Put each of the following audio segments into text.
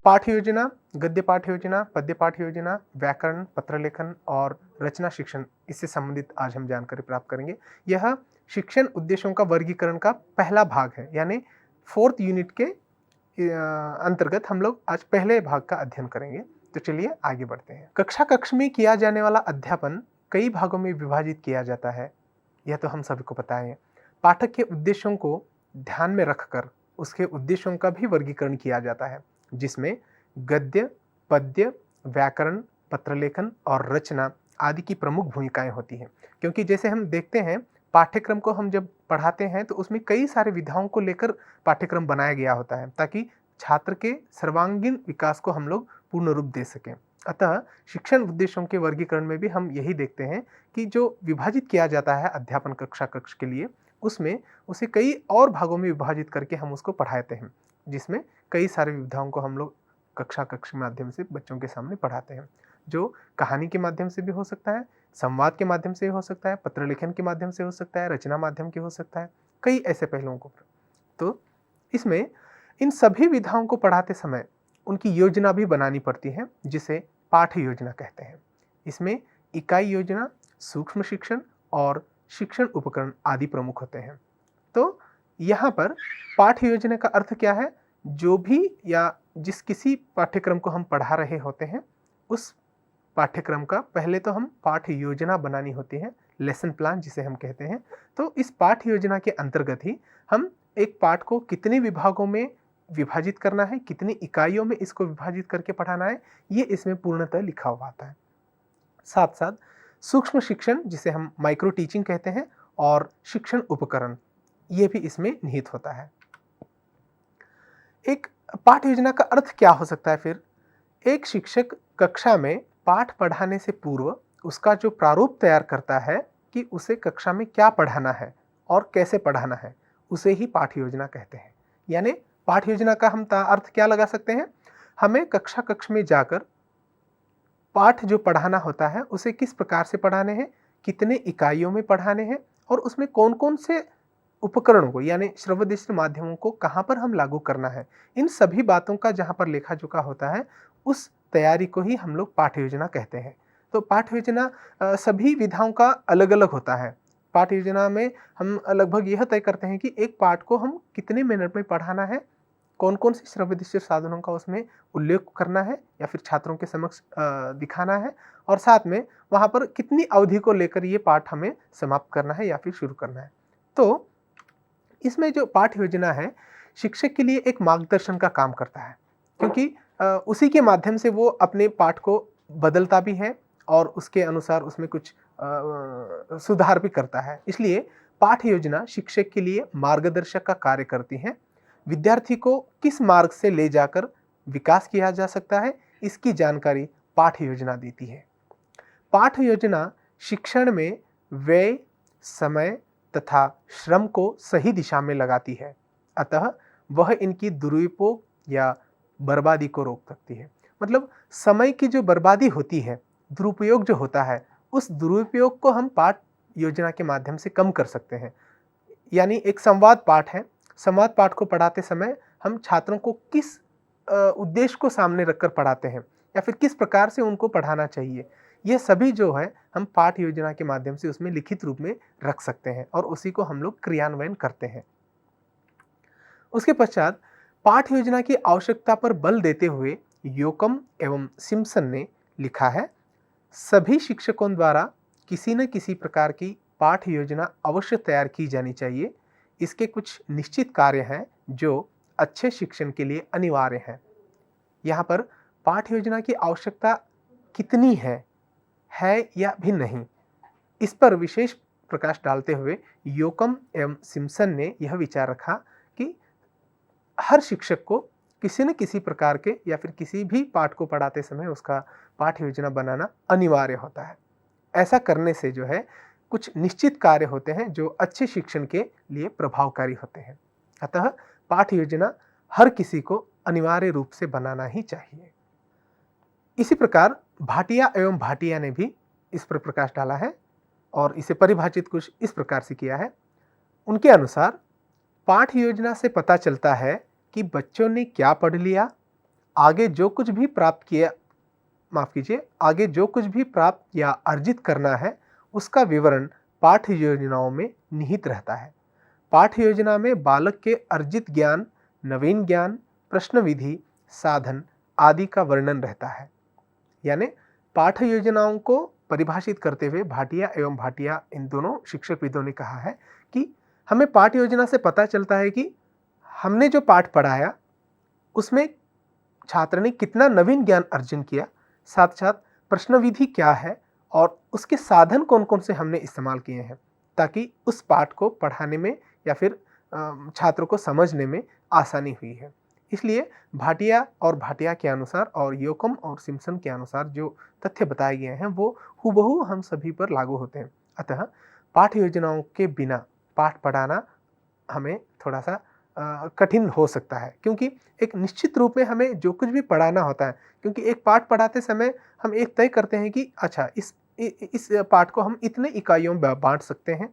पाठ योजना, गद्य पाठ योजना, पद्य पाठ योजना, व्याकरण, पत्र लेखन और रचना शिक्षण, इससे संबंधित आज हम जानकारी प्राप्त करेंगे। यह शिक्षण उद्देश्यों का वर्गीकरण का पहला भाग है, यानी 4th यूनिट के अंतर्गत हम लोग आज पहले भाग का अध्ययन करेंगे। तो चलिए आगे बढ़ते हैं। कक्षा कक्ष में किया जाने वाला अध्यापन कई भागों में विभाजित किया जाता है, यह तो हम सभी को पता है। पाठक के उद्देश्यों को ध्यान में रखकर उसके उद्देश्यों का भी वर्गीकरण किया जाता है, जिसमें गद्य, पद्य, व्याकरण, पत्रलेखन और रचना आदि की प्रमुख भूमिकाएं होती हैं। क्योंकि जैसे हम देखते हैं, पाठ्यक्रम को हम जब पढ़ाते हैं तो उसमें कई सारे विधाओं को लेकर पाठ्यक्रम बनाया गया होता है, ताकि छात्र के सर्वांगीण विकास को हम लोग पूर्ण रूप दे सकें। अतः शिक्षण उद्देश्यों के वर्गीकरण में भी हम यही देखते हैं कि जो विभाजित किया जाता है अध्यापन कक्षा कक्ष के लिए, उसमें उसे कई और भागों में विभाजित करके हम उसको पढ़ाते हैं, जिसमें कई सारे विधाओं को हम लोग कक्षा कक्ष के माध्यम से बच्चों के सामने पढ़ाते हैं, जो कहानी के माध्यम से भी हो सकता है, संवाद के माध्यम से हो सकता है, पत्र लेखन के माध्यम से हो सकता है, रचना माध्यम के हो सकता है, कई ऐसे पहलुओं को। तो इसमें इन सभी विधाओं को पढ़ाते समय उनकी योजना भी बनानी पड़ती है, जिसे पाठ योजना कहते हैं। इसमें इकाई योजना, सूक्ष्म शिक्षण और शिक्षण उपकरण आदि प्रमुख होते हैं। तो यहाँ पर पाठ योजना का अर्थ क्या है? जो भी या जिस किसी पाठ्यक्रम को हम पढ़ा रहे होते हैं, उस पाठ्यक्रम का पहले तो हम पाठ योजना बनानी होती है, लेसन प्लान जिसे हम कहते हैं। तो इस पाठ योजना के अंतर्गत ही हम एक पाठ को कितने विभागों में विभाजित करना है, कितनी इकाइयों में इसको विभाजित करके पढ़ाना है, ये इसमें पूर्णतः लिखा हुआ आता है। साथ साथ सूक्ष्म शिक्षण जिसे हम माइक्रो टीचिंग कहते हैं और शिक्षण उपकरण, ये भी इसमें निहित होता है। एक पाठ योजना का अर्थ क्या हो सकता है फिर? एक शिक्षक कक्षा में पाठ पढ़ाने से पूर्व उसका जो प्रारूप तैयार करता है कि उसे कक्षा में क्या पढ़ाना है और कैसे पढ़ाना है, उसे ही पाठ योजना कहते हैं। यानी पाठ योजना का हम अर्थ क्या लगा सकते हैं? हमें कक्षा कक्ष में जाकर पाठ जो पढ़ाना होता है उसे किस प्रकार से पढ़ाने हैं, कितने इकाइयों में पढ़ाने हैं और उसमें कौन कौन से उपकरणों को यानी श्रवदृश्य माध्यमों को कहाँ पर हम लागू करना है, इन सभी बातों का जहाँ पर लेखा जोखा होता है, उस तैयारी को ही हम लोग पाठ योजना कहते हैं। तो पाठ योजना सभी विधाओं का अलग अलग होता है। पाठ योजना में हम लगभग यह तय करते हैं कि एक पाठ को हम कितने मिनट में पढ़ाना है, कौन कौन से श्रवदृश्य साधनों का उसमें उल्लेख करना है या फिर छात्रों के समक्ष दिखाना है, और साथ में वहाँ पर कितनी अवधि को लेकर ये पाठ हमें समाप्त करना है या फिर शुरू करना है। तो इसमें जो पाठ योजना है, शिक्षक के लिए एक मार्गदर्शन का काम करता है, क्योंकि उसी के माध्यम से वो अपने पाठ को बदलता भी है और उसके अनुसार उसमें कुछ सुधार भी करता है। इसलिए पाठ योजना शिक्षक के लिए मार्गदर्शक का कार्य करती है। विद्यार्थी को किस मार्ग से ले जाकर विकास किया जा सकता है, इसकी जानकारी पाठ योजना देती है। पाठ योजना शिक्षण में व्यय, समय तथा श्रम को सही दिशा में लगाती है, अतः वह इनकी दुरुपयोग या बर्बादी को रोक सकती है। मतलब समय की जो बर्बादी होती है, दुरुपयोग जो होता है, उस दुरुपयोग को हम पाठ योजना के माध्यम से कम कर सकते हैं। यानी एक संवाद पाठ है, संवाद पाठ को पढ़ाते समय हम छात्रों को किस उद्देश्य को सामने रखकर पढ़ाते हैं या फिर किस प्रकार से उनको पढ़ाना चाहिए, यह सभी जो है हम पाठ योजना के माध्यम से उसमें लिखित रूप में रख सकते हैं और उसी को हम लोग क्रियान्वयन करते हैं। उसके पश्चात पाठ योजना की आवश्यकता पर बल देते हुए योकम एवं सिम्पसन ने लिखा है, सभी शिक्षकों द्वारा किसी न किसी प्रकार की पाठ योजना अवश्य तैयार की जानी चाहिए। इसके कुछ निश्चित कार्य हैं जो अच्छे शिक्षण के लिए अनिवार्य हैं। यहाँ पर पाठ योजना की आवश्यकता कितनी है या भी नहीं, इस पर विशेष प्रकाश डालते हुए योकम एवं सिम्पसन ने यह विचार रखा कि हर शिक्षक को किसी न किसी प्रकार के या फिर किसी भी पाठ को पढ़ाते समय उसका पाठ योजना बनाना अनिवार्य होता है। ऐसा करने से जो है कुछ निश्चित कार्य होते हैं जो अच्छे शिक्षण के लिए प्रभावकारी होते हैं। अतः पाठ योजना हर किसी को अनिवार्य रूप से बनाना ही चाहिए। इसी प्रकार भाटिया एवं भाटिया ने भी इस पर प्रकाश डाला है और इसे परिभाषित कुछ इस प्रकार से किया है। उनके अनुसार पाठ योजना से पता चलता है कि बच्चों ने क्या पढ़ लिया, आगे जो कुछ भी प्राप्त किया माफ़ कीजिए, आगे जो कुछ भी प्राप्त या अर्जित करना है, उसका विवरण पाठ्य योजनाओं में निहित रहता है। पाठ्य योजना में बालक के अर्जित ज्ञान, नवीन ज्ञान, प्रश्न विधि, साधन आदि का वर्णन रहता है। यानी पाठ्य योजनाओं को परिभाषित करते हुए भाटिया एवं भाटिया इन दोनों शिक्षकविदों ने कहा है कि हमें पाठ्य योजना से पता चलता है कि हमने जो पाठ पढ़ाया उसमें छात्र ने कितना नवीन ज्ञान अर्जन किया, साथ साथ प्रश्न विधि क्या है और उसके साधन कौन कौन से हमने इस्तेमाल किए हैं, ताकि उस पाठ को पढ़ाने में या फिर छात्रों को समझने में आसानी हुई है। इसलिए भाटिया और भाटिया के अनुसार और योकम और सिम्पसन के अनुसार जो तथ्य बताए गए हैं वो हूबहू हम सभी पर लागू होते हैं। अतः पाठ्य योजनाओं के बिना पाठ पढ़ाना हमें थोड़ा सा कठिन हो सकता है, क्योंकि एक निश्चित रूप में हमें जो कुछ भी पढ़ाना होता है, क्योंकि एक पाठ पढ़ाते समय हम एक तय करते हैं कि अच्छा इस पाठ को हम इतने इकाइयों में बांट सकते हैं।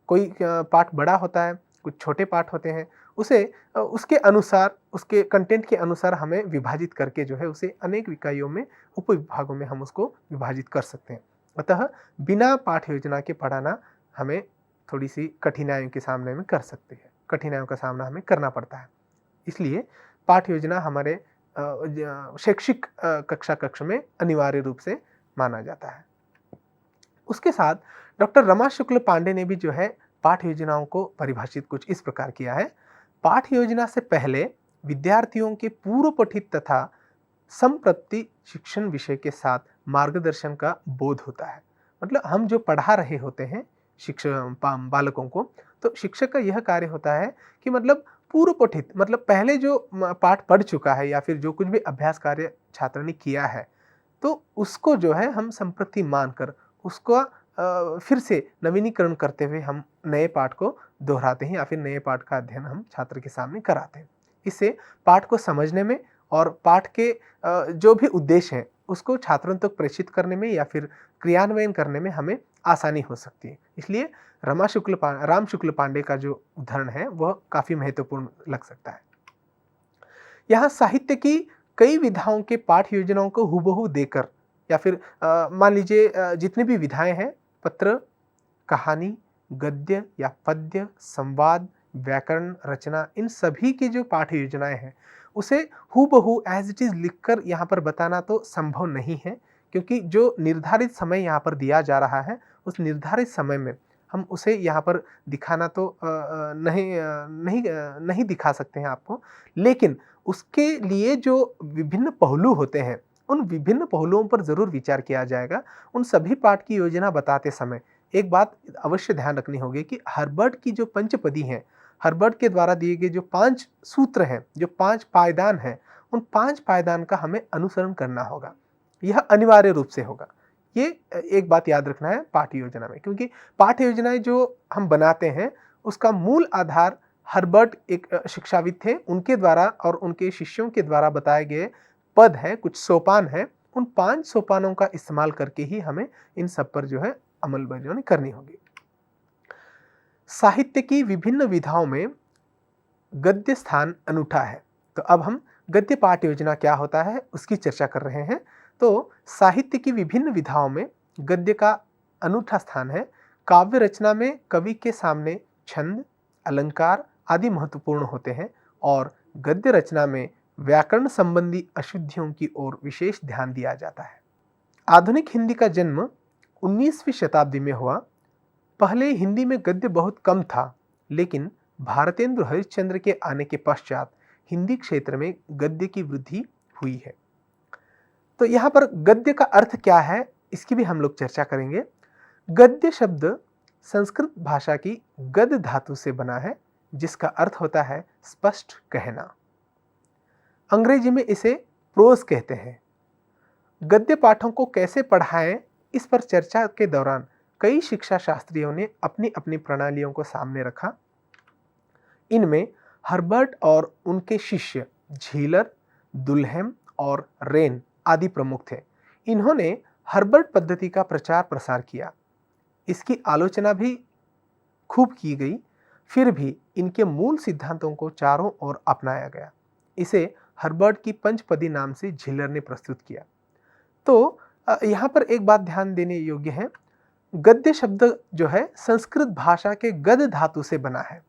कोई पाठ बड़ा होता है, कुछ छोटे पाठ होते हैं, उसे उसके अनुसार, उसके कंटेंट के अनुसार हमें विभाजित करके जो है उसे अनेक इकाइयों में, उपविभागों में हम उसको विभाजित कर सकते हैं। अतः बिना पाठ्य योजना के पढ़ाना हमें थोड़ी सी कठिनाइयों के सामने में कर सकते हैं, कठिनाइयों का सामना हमें करना पड़ता है। इसलिए पाठ्य योजना हमारे शैक्षिक कक्षा कक्ष में अनिवार्य रूप से माना जाता है। उसके साथ डॉक्टर रमा शुक्ल पांडे ने भी जो है पाठ्य योजनाओं को परिभाषित कुछ इस प्रकार किया है। पाठ्य योजना से पहले विद्यार्थियों के पूर्व पठित तथा संप्रति शिक्षण विषय के साथ मार्गदर्शन का बोध होता है। मतलब हम जो पढ़ा रहे होते हैं बालकों को, तो शिक्षक का यह कार्य होता है कि मतलब पूर्व पठित, मतलब पहले जो पाठ पढ़ चुका है या फिर जो कुछ भी अभ्यास कार्य छात्र ने किया है, तो उसको जो है हम संप्रति मानकर उसको फिर से नवीनीकरण करते हुए हम नए पाठ को दोहराते हैं या फिर नए पाठ का अध्ययन हम छात्र के सामने कराते हैं। इससे पाठ को समझने में और पाठ के जो भी उद्देश्य हैं उसको छात्रों तक प्रेषित करने में या फिर क्रियान्वयन करने में हमें आसानी हो सकती है। इसलिए राम शुक्ल पांडे का जो उदाहरण है वह काफ़ी महत्वपूर्ण लग सकता है। यहाँ साहित्य की कई विधाओं के पाठ्य योजनाओं को हूबहू देकर या फिर मान लीजिए जितनी भी विधाएं हैं, पत्र, कहानी, गद्य या पद्य, संवाद, व्याकरण, रचना, इन सभी की जो पाठ्य योजनाएं हैं उसे हूबहू एज इट इज़ लिखकर यहाँ पर बताना तो संभव नहीं है, क्योंकि जो निर्धारित समय यहाँ पर दिया जा रहा है उस निर्धारित समय में हम उसे यहाँ पर दिखाना तो नहीं दिखा सकते हैं आपको। लेकिन उसके लिए जो विभिन्न पहलू होते हैं उन विभिन्न पहलुओं पर ज़रूर विचार किया जाएगा। उन सभी पाठ की योजना बताते समय एक बात अवश्य ध्यान रखनी होगी कि हर्बर्ट की जो पंचपदी हैं, हर्बर्ट के द्वारा दिए गए जो 5 सूत्र हैं, जो 5 पायदान हैं, उन 5 पायदान का हमें अनुसरण करना होगा। यह अनिवार्य रूप से होगा। ये एक बात याद रखना है पाठ्य योजना में, क्योंकि पाठ्य योजनाएं जो हम बनाते हैं उसका मूल आधार हर्बर्ट एक शिक्षाविद थे, उनके द्वारा और उनके शिष्यों के द्वारा बताए गए पद हैं, कुछ सोपान हैं। उन 5 सोपानों का इस्तेमाल करके ही हमें इन सब पर जो है अमलबजानी करनी होगी। साहित्य की विभिन्न विधाओं में गद्य स्थान अनूठा है। तो अब हम गद्य पाठ योजना क्या होता है उसकी चर्चा कर रहे हैं। तो साहित्य की विभिन्न विधाओं में गद्य का अनूठा स्थान है। काव्य रचना में कवि के सामने छंद, अलंकार आदि महत्वपूर्ण होते हैं और गद्य रचना में व्याकरण संबंधी अशुद्धियों की ओर विशेष ध्यान दिया जाता है। आधुनिक हिंदी का जन्म 19वीं शताब्दी में हुआ। पहले हिंदी में गद्य बहुत कम था, लेकिन भारतेंदु हरिश्चंद्र के आने के पश्चात हिंदी क्षेत्र में गद्य की वृद्धि हुई है। तो यहाँ पर गद्य का अर्थ क्या है इसकी भी हम लोग चर्चा करेंगे। गद्य शब्द संस्कृत भाषा की गद धातु से बना है, जिसका अर्थ होता है स्पष्ट कहना। अंग्रेजी में इसे प्रोज कहते हैं। गद्य पाठों को कैसे पढ़ाएं, इस पर चर्चा के दौरान कई शिक्षा शास्त्रियों ने अपनी अपनी प्रणालियों को सामने रखा। इनमें हर्बर्ट और उनके शिष्य झीलर, दुल्हेम और रेन आदि प्रमुख थे। इन्होंने हर्बर्ट पद्धति का प्रचार प्रसार किया। इसकी आलोचना भी खूब की गई, फिर भी इनके मूल सिद्धांतों को चारों ओर अपनाया गया। इसे हर्बर्ट की पंचपदी नाम से झिल्लर ने प्रस्तुत किया। तो यहाँ पर एक बात ध्यान देने योग्य है, गद्य शब्द जो है संस्कृत भाषा के गद धातु से बना है।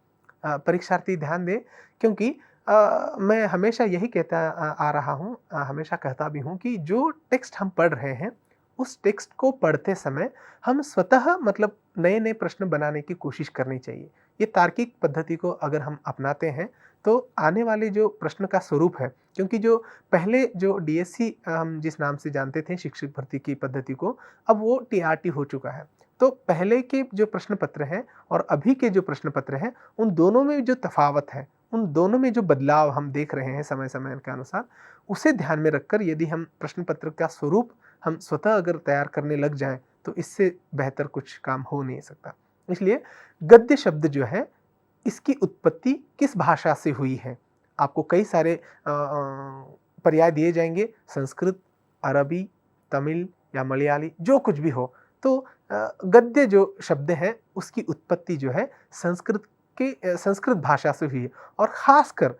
परीक्षार्थी ध्यान दें, क्योंकि मैं हमेशा यही कहता आ रहा हूँ, हमेशा कहता भी हूँ कि जो टेक्स्ट हम पढ़ रहे हैं, उस टेक्स्ट को पढ़ते समय हम स्वतः मतलब नए-नए प्रश्न बनाने की कोशिश करनी चाहिए। ये तार्किक पद्धति को अगर हम अपनाते हैं, तो आने वाले जो प्रश्न का स्वरूप है, क्योंकि जो पहले जो डीएससी हम जिस नाम से जानते थे शिक्षक भर्ती की पद्धति को, अब वो टीआरटी हो चुका है। तो पहले के जो प्रश्न पत्र हैं और अभी के जो प्रश्न पत्र हैं, उन दोनों में जो तफ़ावत है, उन दोनों में जो बदलाव हम देख रहे हैं समय-समय के अनुसार, उसे ध्यान में रखकर यदि हम प्रश्न पत्र का स्वरूप हम स्वतः अगर तैयार करने लग जाएँ, तो इससे बेहतर कुछ काम हो नहीं सकता। इसलिए गद्य शब्द जो है, इसकी उत्पत्ति किस भाषा से हुई है? आपको कई सारे पर्याय दिए जाएँगे, संस्कृत, अरबी, तमिल या मलयाली, जो कुछ भी हो। तो गद्य जो शब्द है, उसकी उत्पत्ति जो है संस्कृत भाषा से हुई है, और ख़ासकर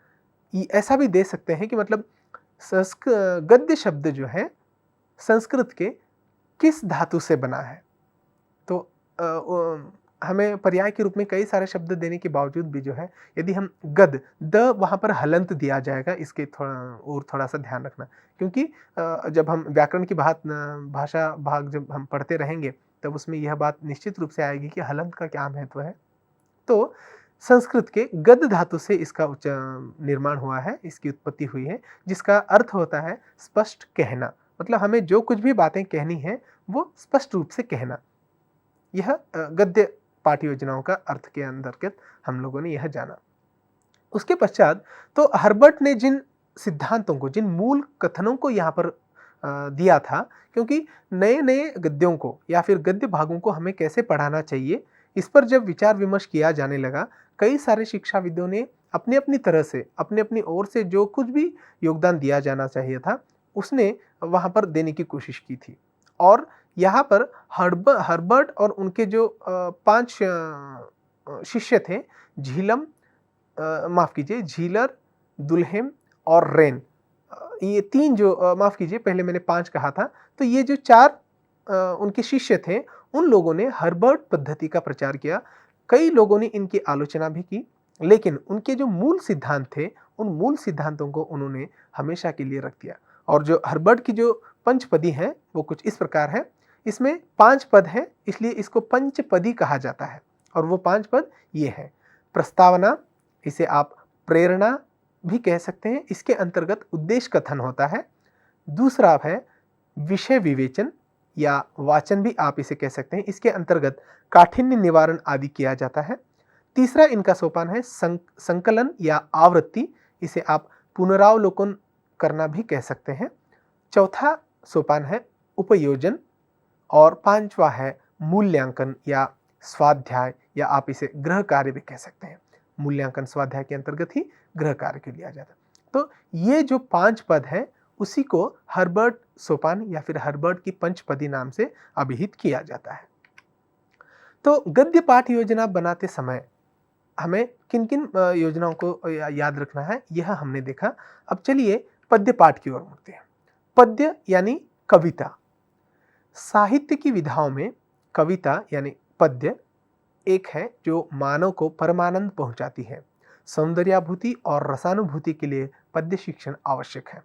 ऐसा भी दे सकते हैं कि मतलब गद्य शब्द जो है संस्कृत के किस धातु से बना है। तो हमें पर्याय के रूप में कई सारे शब्द देने के बावजूद भी जो है, यदि हम द वहाँ पर हलंत दिया जाएगा, इसके थोड़ा-सा ध्यान रखना। क्योंकि जब हम व्याकरण की भाषा भाग जब हम पढ़ते रहेंगे, तब उसमें यह बात निश्चित रूप से आएगी कि हलंत का क्या महत्व है। तो संस्कृत के गद धातु से इसका निर्माण हुआ है, इसकी उत्पत्ति हुई है, जिसका अर्थ होता है स्पष्ट कहना। मतलब हमें जो कुछ भी बातें कहनी है, वो स्पष्ट रूप से कहना। यह गद्य पाठ योजनाओं का अर्थ के अंतर्गत हम लोगों ने यह जाना। उसके पश्चात तो हर्बर्ट ने जिन सिद्धांतों को, जिन मूल कथनों को यहाँ पर दिया था, क्योंकि नए-नए गद्यों को या फिर गद्य भागों को हमें कैसे पढ़ाना चाहिए, इस पर जब विचार विमर्श किया जाने लगा, कई सारे शिक्षाविदों ने अपनी-अपनी तरह से, अपनी-अपनी ओर से जो कुछ भी योगदान दिया जाना चाहिए था, उसने वहाँ पर देने की कोशिश की थी। और यहाँ पर हर्बर्ट और उनके जो 5 शिष्य थे, झीलर, दुल्हेम और रेन, ये 3 जो माफ़ कीजिए, पहले मैंने 5 कहा था, तो ये जो 4 उनके शिष्य थे, उन लोगों ने हर्बर्ट पद्धति का प्रचार किया। कई लोगों ने इनकी आलोचना भी की, लेकिन उनके जो मूल सिद्धांत थे, उन मूल सिद्धांतों को उन्होंने हमेशा के लिए रख दिया। और जो हर्बर्ट की जो पंचपदी है, वो कुछ इस प्रकार है। इसमें 5 पद हैं, इसलिए इसको पंचपदी कहा जाता है। और वो 5 पद ये हैं: प्रस्तावना, इसे आप प्रेरणा भी कह सकते हैं, इसके अंतर्गत उद्देश्य कथन होता है। दूसरा है विषय विवेचन या वाचन भी आप इसे कह सकते हैं, इसके अंतर्गत काठिन्य निवारण आदि किया जाता है। तीसरा इनका सोपान है संकलन या आवृत्ति, इसे आप पुनरावलोकन करना भी कह सकते हैं। चौथा सोपान है उपयोजन, और 5वां है मूल्यांकन या स्वाध्याय, या आप इसे गृह कार्य भी कह सकते हैं। मूल्यांकन स्वाध्याय के अंतर्गत ही गृह कार्य को लिया जाता है। तो ये जो 5 पद हैं, उसी को हर्बर्ट सोपान या फिर हर्बर्ट की पंचपदी नाम से अभिहित किया जाता है। तो गद्य पाठ योजना बनाते समय हमें किन-किन योजनाओं को याद रखना है, यह हमने देखा। अब चलिए पद्य पाठ की ओर मुड़ते हैं। पद्य यानी कविता। साहित्य की विधाओं में कविता यानी पद्य एक है जो मानव को परमानंद पहुंचाती है। सौंदर्याभूति और रसानुभूति के लिए पद्य शिक्षण आवश्यक है।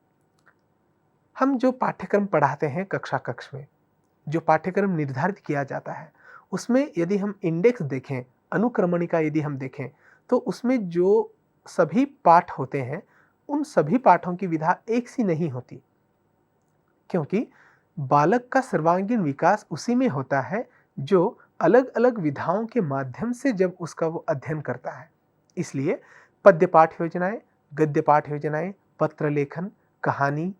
हम जो पाठ्यक्रम पढ़ाते हैं कक्षा में, जो पाठ्यक्रम निर्धारित किया जाता है, उसमें यदि हम इंडेक्स देखें, अनुक्रमणिका यदि हम देखें, तो उसमें जो सभी पाठ होते हैं, उन सभी पाठों की विधा एक सी नहीं होती, क्योंकि बालक का सर्वांगीण विकास उसी में होता है जो अलग-अलग विधाओं के माध्यम से जब उसका वो अध्ययन करता है। इसलिए पद्य पाठ योजनाएं, गद्य पाठ योजनाएं, पत्र लेखन, कहानी,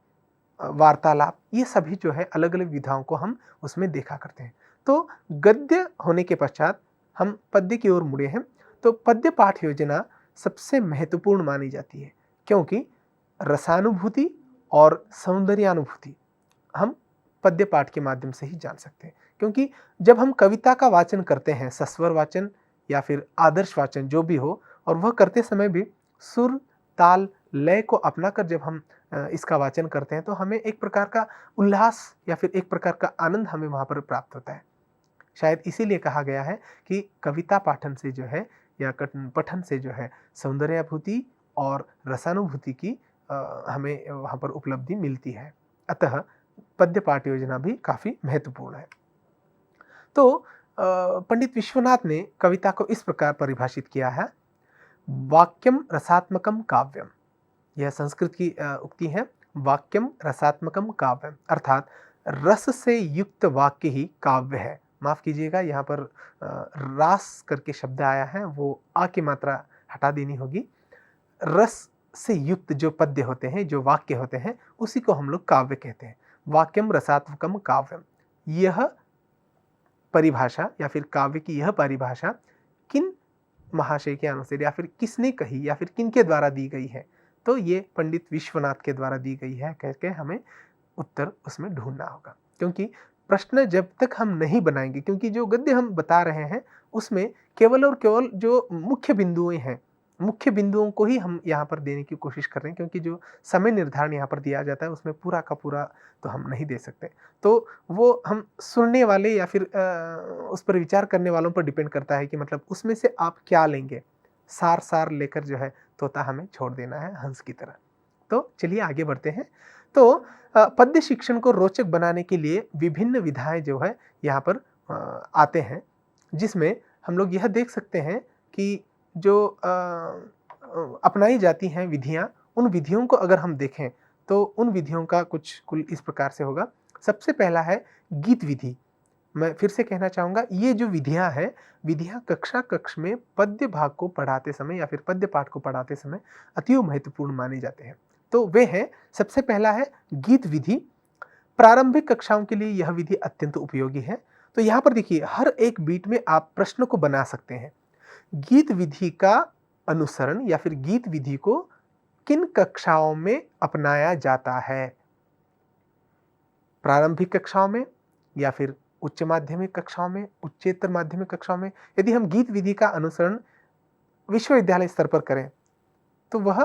वार्तालाप, ये सभी जो है अलग-अलग विधाओं को हम उसमें देखा करते हैं। तो गद्य होने के पश्चात हम पद्य की ओर मुड़े हैं। तो पद्य पाठ योजना सबसे महत्वपूर्ण मानी जाती है, क्योंकि रसानुभूति और सौंदर्यानुभूति हम पद्य पाठ के माध्यम से ही जान सकते हैं। क्योंकि जब हम कविता का वाचन करते हैं, सस्वर वाचन या फिर आदर्श वाचन जो भी हो, और वह करते समय भी सुर, ताल, लय को अपनाकर जब हम इसका वाचन करते हैं तो हमें एक प्रकार का उल्लास या फिर एक प्रकार का आनंद हमें वहाँ पर प्राप्त होता है। शायद इसीलिए कहा गया है कि कविता पाठन से जो है या पठन से जो है सौंदर्यानुभूति और रसानुभूति की हमें वहाँ पर उपलब्धि मिलती है। अतः पद्य पाठ योजना भी काफ़ी महत्वपूर्ण है। तो पंडित विश्वनाथ ने कविता को इस प्रकार परिभाषित किया है, वाक्यम रसात्मकम काव्यम। यह संस्कृत की उक्ति है, वाक्यम रसात्मकम काव्यम, अर्थात रस से युक्त वाक्य ही काव्य है। माफ कीजिएगा, यहाँ पर रास करके शब्द आया है, वो आ की मात्रा हटा देनी होगी। रस से युक्त जो पद्य होते हैं, जो वाक्य होते हैं, उसी को हम लोग काव्य कहते हैं। वाक्यम रसात्मकम काव्यम, यह परिभाषा या फिर काव्य की यह परिभाषा किन महाशय के अनुसार या फिर किसने कही या फिर किनके द्वारा दी गई है? तो ये पंडित विश्वनाथ के द्वारा दी गई है कहकर हमें उत्तर उसमें ढूंढना होगा। क्योंकि प्रश्न जब तक हम नहीं बनाएंगे, क्योंकि जो गद्य हम बता रहे हैं उसमें केवल और केवल जो मुख्य बिंदुएं हैं, मुख्य बिंदुओं को ही हम यहाँ पर देने की कोशिश कर रहे हैं, क्योंकि जो समय निर्धारण यहाँ पर दिया जाता है उसमें पूरा का पूरा तो हम नहीं दे सकते। तो वो हम सुनने वाले या फिर उस पर विचार करने वालों पर डिपेंड करता है कि मतलब उसमें से आप क्या लेंगे। सार सार लेकर जो है तोता हमें छोड़ देना है हंस की तरह। तो चलिए आगे बढ़ते हैं। तो पद्य शिक्षण को रोचक बनाने के लिए विभिन्न विधाएं जो है यहाँ पर आते हैं, जिसमें हम लोग यह देख सकते हैं कि जो अपनाई जाती हैं विधियां, उन विधियों को अगर हम देखें तो उन विधियों का कुछ कुल इस प्रकार से होगा। सबसे पहला है गीत विधि। मैं फिर से कहना चाहूँगा, ये जो विधियां हैं, विधियां कक्षा कक्ष में पद्य भाग को पढ़ाते समय या फिर पद्य पाठ को पढ़ाते समय अति महत्वपूर्ण माने जाते हैं। तो वे हैं, सबसे पहला है गीत विधि। प्रारंभिक कक्षाओं के लिए यह विधि अत्यंत उपयोगी है। तो यहाँ पर देखिए, हर एक बीट में आप प्रश्न को बना सकते हैं। गीत विधि का अनुसरण या फिर गीत विधि को किन कक्षाओं में अपनाया जाता है? प्रारंभिक कक्षाओं में या फिर उच्च माध्यमिक कक्षाओं में, उच्चतर माध्यमिक कक्षाओं में? यदि हम गीत विधि का अनुसरण विश्वविद्यालय स्तर पर करें तो वह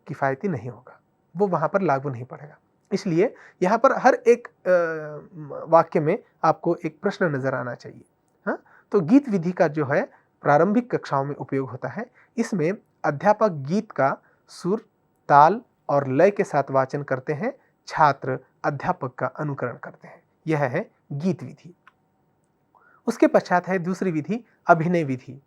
किफायती नहीं होगा, वो वहां पर लागू नहीं पड़ेगा। इसलिए यहाँ पर हर एक वाक्य में आपको एक प्रश्न नजर आना चाहिए। हाँ, तो गीत विधि का जो है प्रारंभिक कक्षाओं में उपयोग होता है। इसमें अध्यापक गीत का सुर, ताल और लय के साथ वाचन करते हैं, छात्र अध्यापक का अनुकरण करते हैं। यह है गीत विधि। उसके पश्चात है दूसरी विधि, अभिनय विधि।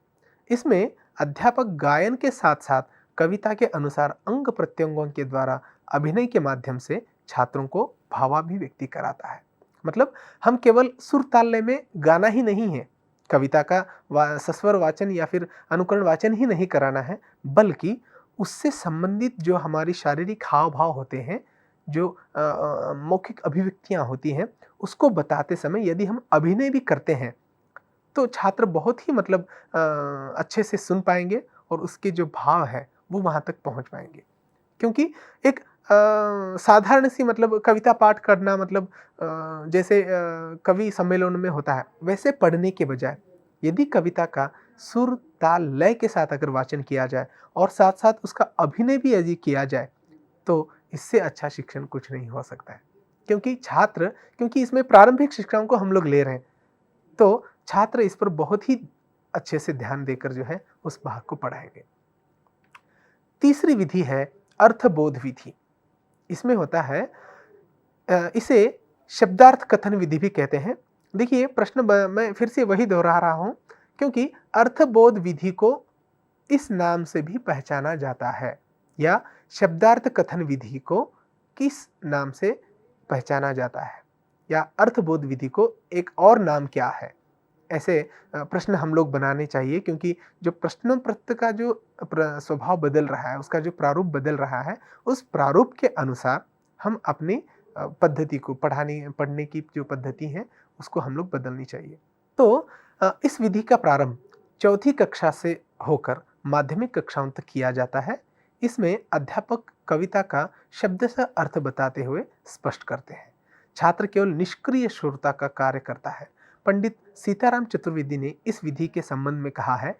इसमें अध्यापक गायन के साथ साथ कविता के अनुसार अंग प्रत्यंगों के द्वारा अभिनय के माध्यम से छात्रों को भावाभिव्यक्ति कराता है। मतलब हम केवल सुर ताल लय में गाना ही नहीं है, कविता का सस्वर वाचन या फिर अनुकरण वाचन ही नहीं कराना है, बल्कि उससे संबंधित जो हमारी शारीरिक हाव भाव होते हैं, जो मौखिक अभिव्यक्तियां होती हैं, उसको बताते समय यदि हम अभिनय भी करते हैं तो छात्र बहुत ही मतलब अच्छे से सुन पाएंगे और उसके जो भाव है वो वहाँ तक पहुँच पाएंगे। क्योंकि एक साधारण सी मतलब कविता पाठ करना मतलब जैसे कवि सम्मेलन में होता है, वैसे पढ़ने के बजाय यदि कविता का सुर ताल लय के साथ अगर वाचन किया जाए और साथ साथ उसका अभिनय भी यदि किया जाए तो इससे अच्छा शिक्षण कुछ नहीं हो सकता है। क्योंकि इसमें प्रारंभिक शिक्षाओं को हम लोग ले रहे हैं, तो छात्र इस पर बहुत ही अच्छे से ध्यान देकर जो है उस भाग को पढ़ाएंगे। तीसरी विधि है अर्थबोध विधि। इसमें होता है, इसे शब्दार्थ कथन विधि भी कहते हैं। देखिए प्रश्न मैं फिर से वही दोहरा रहा हूं, क्योंकि अर्थबोध विधि को इस नाम से भी पहचाना जाता है, या शब्दार्थ कथन विधि को किस नाम से पहचाना जाता है, या अर्थबोध विधि को एक और नाम क्या है? ऐसे प्रश्न हम लोग बनाने चाहिए, क्योंकि जो प्रश्न पत्र का जो स्वभाव बदल रहा है, उसका जो प्रारूप बदल रहा है, उस प्रारूप के अनुसार हम अपनी पद्धति को पढ़ने की जो पद्धति है उसको हम लोग बदलनी चाहिए। तो इस विधि का प्रारंभ चौथी कक्षा से होकर माध्यमिक कक्षाओं तक किया जाता है। इसमें अध्यापक कविता का शब्दशः अर्थ बताते हुए स्पष्ट करते हैं। छात्र केवल निष्क्रिय श्रोता का कार्य करता है। पंडित सीताराम चतुर्वेदी ने इस विधि के संबंध में कहा है,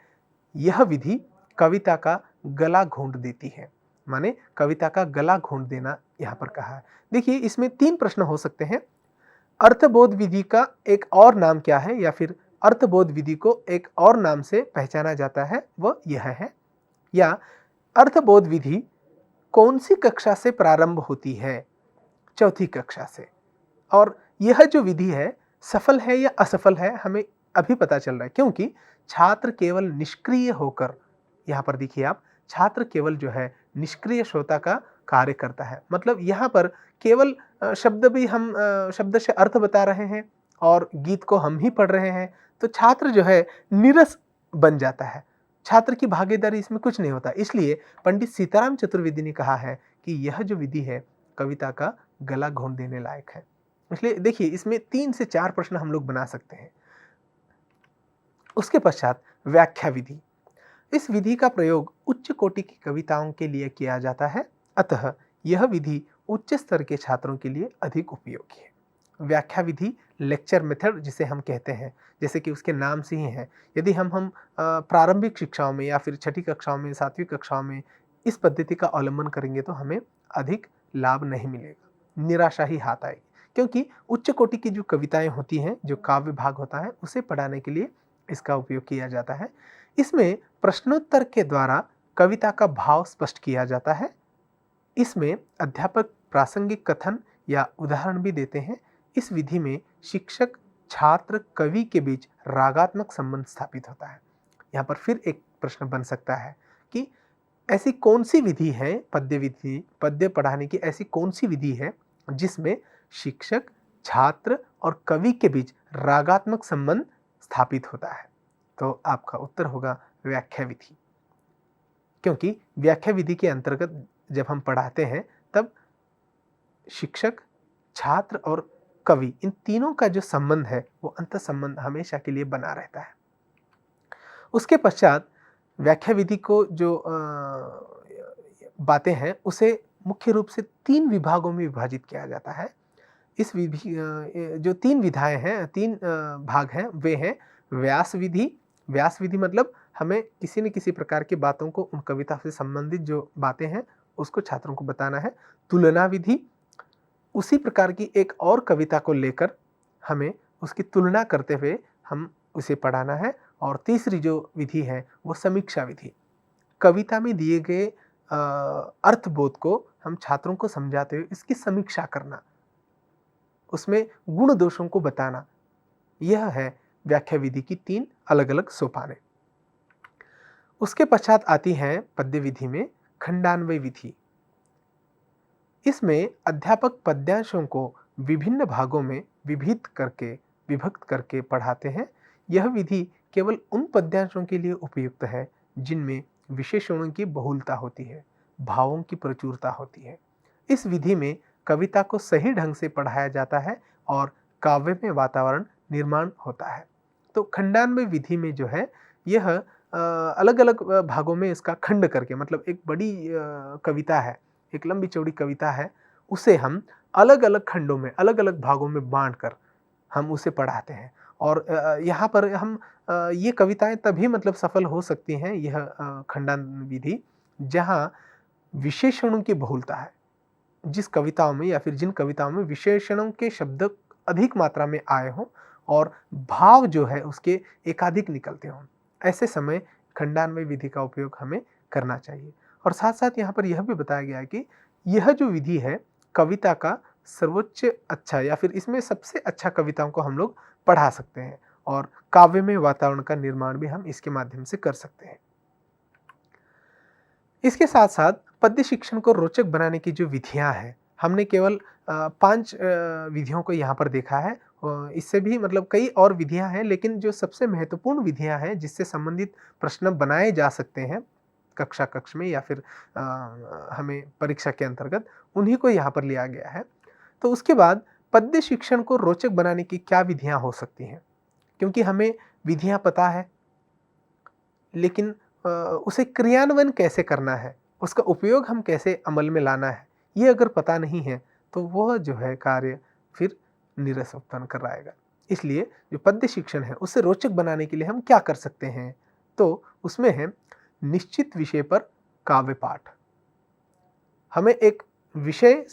यह विधि कविता का गला घोंट देती है। माने कविता का गला घोंट देना यहाँ पर कहा है। देखिए इसमें 3 प्रश्न हो सकते हैं। अर्थबोध विधि का एक और नाम क्या है, या फिर अर्थबोध विधि को एक और नाम से पहचाना जाता है, वह यह है। या अर्थबोध विधि कौन सी कक्षा से प्रारंभ होती है? चौथी कक्षा से। और यह जो विधि है सफल है या असफल है, हमें अभी पता चल रहा है, क्योंकि छात्र केवल निष्क्रिय होकर, यहाँ पर देखिए आप, छात्र केवल जो है निष्क्रिय श्रोता का कार्य करता है। मतलब यहाँ पर केवल शब्द भी हम शब्द से अर्थ बता रहे हैं और गीत को हम ही पढ़ रहे हैं, तो छात्र जो है नीरस बन जाता है, छात्र की भागीदारी इसमें कुछ नहीं होता। इसलिए पंडित सीताराम चतुर्वेदी ने कहा है कि यह जो विधि है कविता का गला घोंट देने लायक है। इसलिए देखिए इसमें 3 से 4 प्रश्न हम लोग बना सकते हैं। उसके पश्चात व्याख्या विधि। इस विधि का प्रयोग उच्च कोटि की कविताओं के लिए किया जाता है, अतः यह विधि उच्च स्तर के छात्रों के लिए अधिक उपयोगी है। व्याख्या विधि, लेक्चर मेथड जिसे हम कहते हैं, जैसे कि उसके नाम से ही है, यदि हम प्रारंभिक शिक्षाओं में या फिर छठी कक्षाओं में, 7वीं कक्षाओं में इस पद्धति का अवलंबन करेंगे तो हमें अधिक लाभ नहीं मिलेगा, निराशा ही हाथ आएगी। क्योंकि उच्च कोटि की जो कविताएं होती हैं, जो काव्य भाग होता है, उसे पढ़ाने के लिए इसका उपयोग किया जाता है। इसमें प्रश्नोत्तर के द्वारा कविता का भाव स्पष्ट किया जाता है। इसमें अध्यापक प्रासंगिक कथन या उदाहरण भी देते हैं। इस विधि में शिक्षक, छात्र, कवि के बीच रागात्मक संबंध स्थापित होता है। यहाँ पर फिर एक प्रश्न बन सकता है कि ऐसी कौन सी विधि है, पद्य पढ़ाने की ऐसी कौन सी विधि है जिसमें शिक्षक, छात्र और कवि के बीच रागात्मक संबंध स्थापित होता है? तो आपका उत्तर होगा व्याख्या विधि। क्योंकि व्याख्या विधि के अंतर्गत जब हम पढ़ाते हैं तब शिक्षक, छात्र और कवि, इन तीनों का जो संबंध है वो अंतः संबंध हमेशा के लिए बना रहता है। उसके पश्चात व्याख्या विधि को जो बातें हैं उसे मुख्य रूप से 3 विभागों में विभाजित किया जाता है। इस विधि जो 3 विधाएं हैं, 3 भाग हैं, वे हैं व्यास विधि। व्यास विधि मतलब हमें किसी न किसी प्रकार की बातों को, उन कविता से संबंधित जो बातें हैं उसको छात्रों को बताना है। तुलना विधि, उसी प्रकार की एक और कविता को लेकर हमें उसकी तुलना करते हुए हम उसे पढ़ाना है। और तीसरी जो विधि है वो समीक्षा विधि, कविता में दिए गए अर्थबोध को हम छात्रों को समझाते हुए इसकी समीक्षा करना, उसमें गुण दोषों को बताना। यह है व्याख्या विधि की 3 अलग अलग सोपानें। उसके पश्चात आती है पद्य विधि में खंडान्वय विधि। इसमें अध्यापक पद्यांशों को विभिन्न भागों में विभक्त करके पढ़ाते हैं। यह विधि केवल उन पद्यांशों के लिए उपयुक्त है जिनमें विशेषणों की बहुलता होती है, भावों की प्रचुरता होती है। इस विधि में कविता को सही ढंग से पढ़ाया जाता है और काव्य में वातावरण निर्माण होता है। तो खंडान्वय विधि में जो है यह अलग अलग भागों में इसका खंड करके, मतलब एक बड़ी कविता है, एक लंबी चौड़ी कविता है, उसे हम अलग अलग खंडों में, अलग अलग भागों में बांटकर हम उसे पढ़ाते हैं। और यहाँ पर हम ये कविताएं तभी मतलब सफल हो सकती हैं, यह खंडान्वय विधि, जहाँ विशेषणों की बहुलता है। जिस कविताओं में या फिर जिन कविताओं में विशेषणों के शब्द अधिक मात्रा में आए हों और भाव जो है उसके एकाधिक निकलते हों, ऐसे समय खंडान्वय विधि का उपयोग हमें करना चाहिए। और साथ साथ यहाँ पर यह भी बताया गया है कि यह जो विधि है कविता का सर्वोच्च अच्छा, या फिर इसमें सबसे अच्छा कविताओं को हम लोग पढ़ा सकते हैं और काव्य में वातावरण का निर्माण भी हम इसके माध्यम से कर सकते हैं। इसके साथ साथ पद्य शिक्षण को रोचक बनाने की जो विधियां हैं, हमने केवल 5 विधियों को यहाँ पर देखा है। इससे भी मतलब कई और विधियां हैं, लेकिन जो सबसे महत्वपूर्ण विधियां हैं जिससे संबंधित प्रश्न बनाए जा सकते हैं कक्ष में या फिर हमें परीक्षा के अंतर्गत, उन्हीं को यहाँ पर लिया गया है। तो उसके बाद पद्य शिक्षण को रोचक बनाने की क्या विधियां हो सकती हैं, क्योंकि हमें विधियां पता है लेकिन उसे क्रियान्वयन कैसे करना है, उसका उपयोग हम कैसे अमल में लाना है, ये अगर पता नहीं है तो वह जो है कार्य फिर नीरस उत्पन्न कराएगा। इसलिए जो पद्य शिक्षण है उसे रोचक बनाने के लिए हम क्या कर सकते हैं, तो उसमें है निश्चित विषय पर काव्य पाठ। हमें एक विषय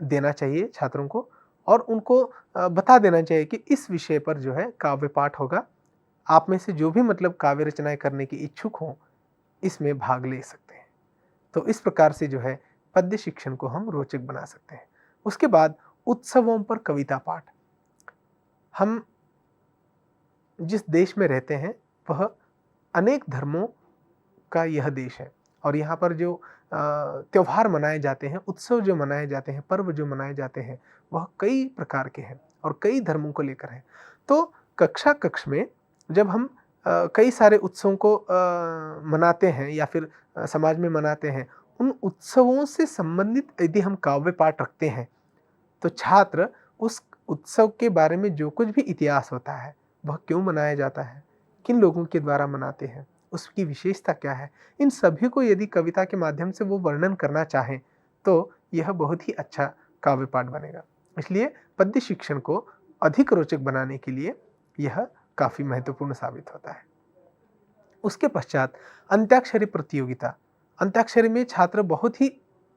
देना चाहिए छात्रों को और उनको बता देना चाहिए कि इस विषय पर जो है काव्य पाठ होगा। आप में से जो भी मतलब काव्य रचनाएँ करने की इच्छुक हों, इसमें भाग ले सकते हैं। तो इस प्रकार से जो है पद्य शिक्षण को हम रोचक बना सकते हैं। उसके बाद उत्सवों पर कविता पाठ। हम जिस देश में रहते हैं वह अनेक धर्मों का यह देश है और यहाँ पर जो त्योहार मनाए जाते हैं, उत्सव जो मनाए जाते हैं, पर्व जो मनाए जाते हैं, वह कई प्रकार के हैं और कई धर्मों को लेकर हैं। तो कक्षा कक्ष में जब हम कई सारे उत्सवों को मनाते हैं या फिर समाज में मनाते हैं, उन उत्सवों से संबंधित यदि हम काव्य पाठ रखते हैं, तो छात्र उस उत्सव के बारे में जो कुछ भी इतिहास होता है, वह क्यों मनाया जाता है, किन लोगों के द्वारा मनाते हैं, उसकी विशेषता क्या है, इन सभी को यदि कविता के माध्यम से वो वर्णन करना चाहें, तो यह बहुत ही अच्छा काव्य पाठ बनेगा। इसलिए पद्य शिक्षण को अधिक रोचक बनाने के लिए यह काफ़ी महत्वपूर्ण साबित होता है। उसके पश्चात अंत्याक्षरी प्रतियोगिता। अंत्याक्षरी में छात्र बहुत ही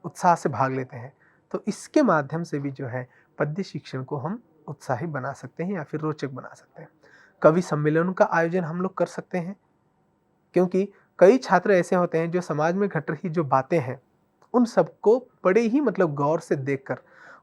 उत्साह से भाग लेते हैं, तो इसके माध्यम से भी जो है पद्य शिक्षण को हम उत्साही बना सकते हैं या फिर रोचक बना सकते हैं। कवि सम्मेलनों का आयोजन हम लोग कर सकते हैं, क्योंकि कई छात्र ऐसे होते हैं जो समाज में घट रही जो बातें हैं, उन सबको बड़े ही मतलब गौर से देखकर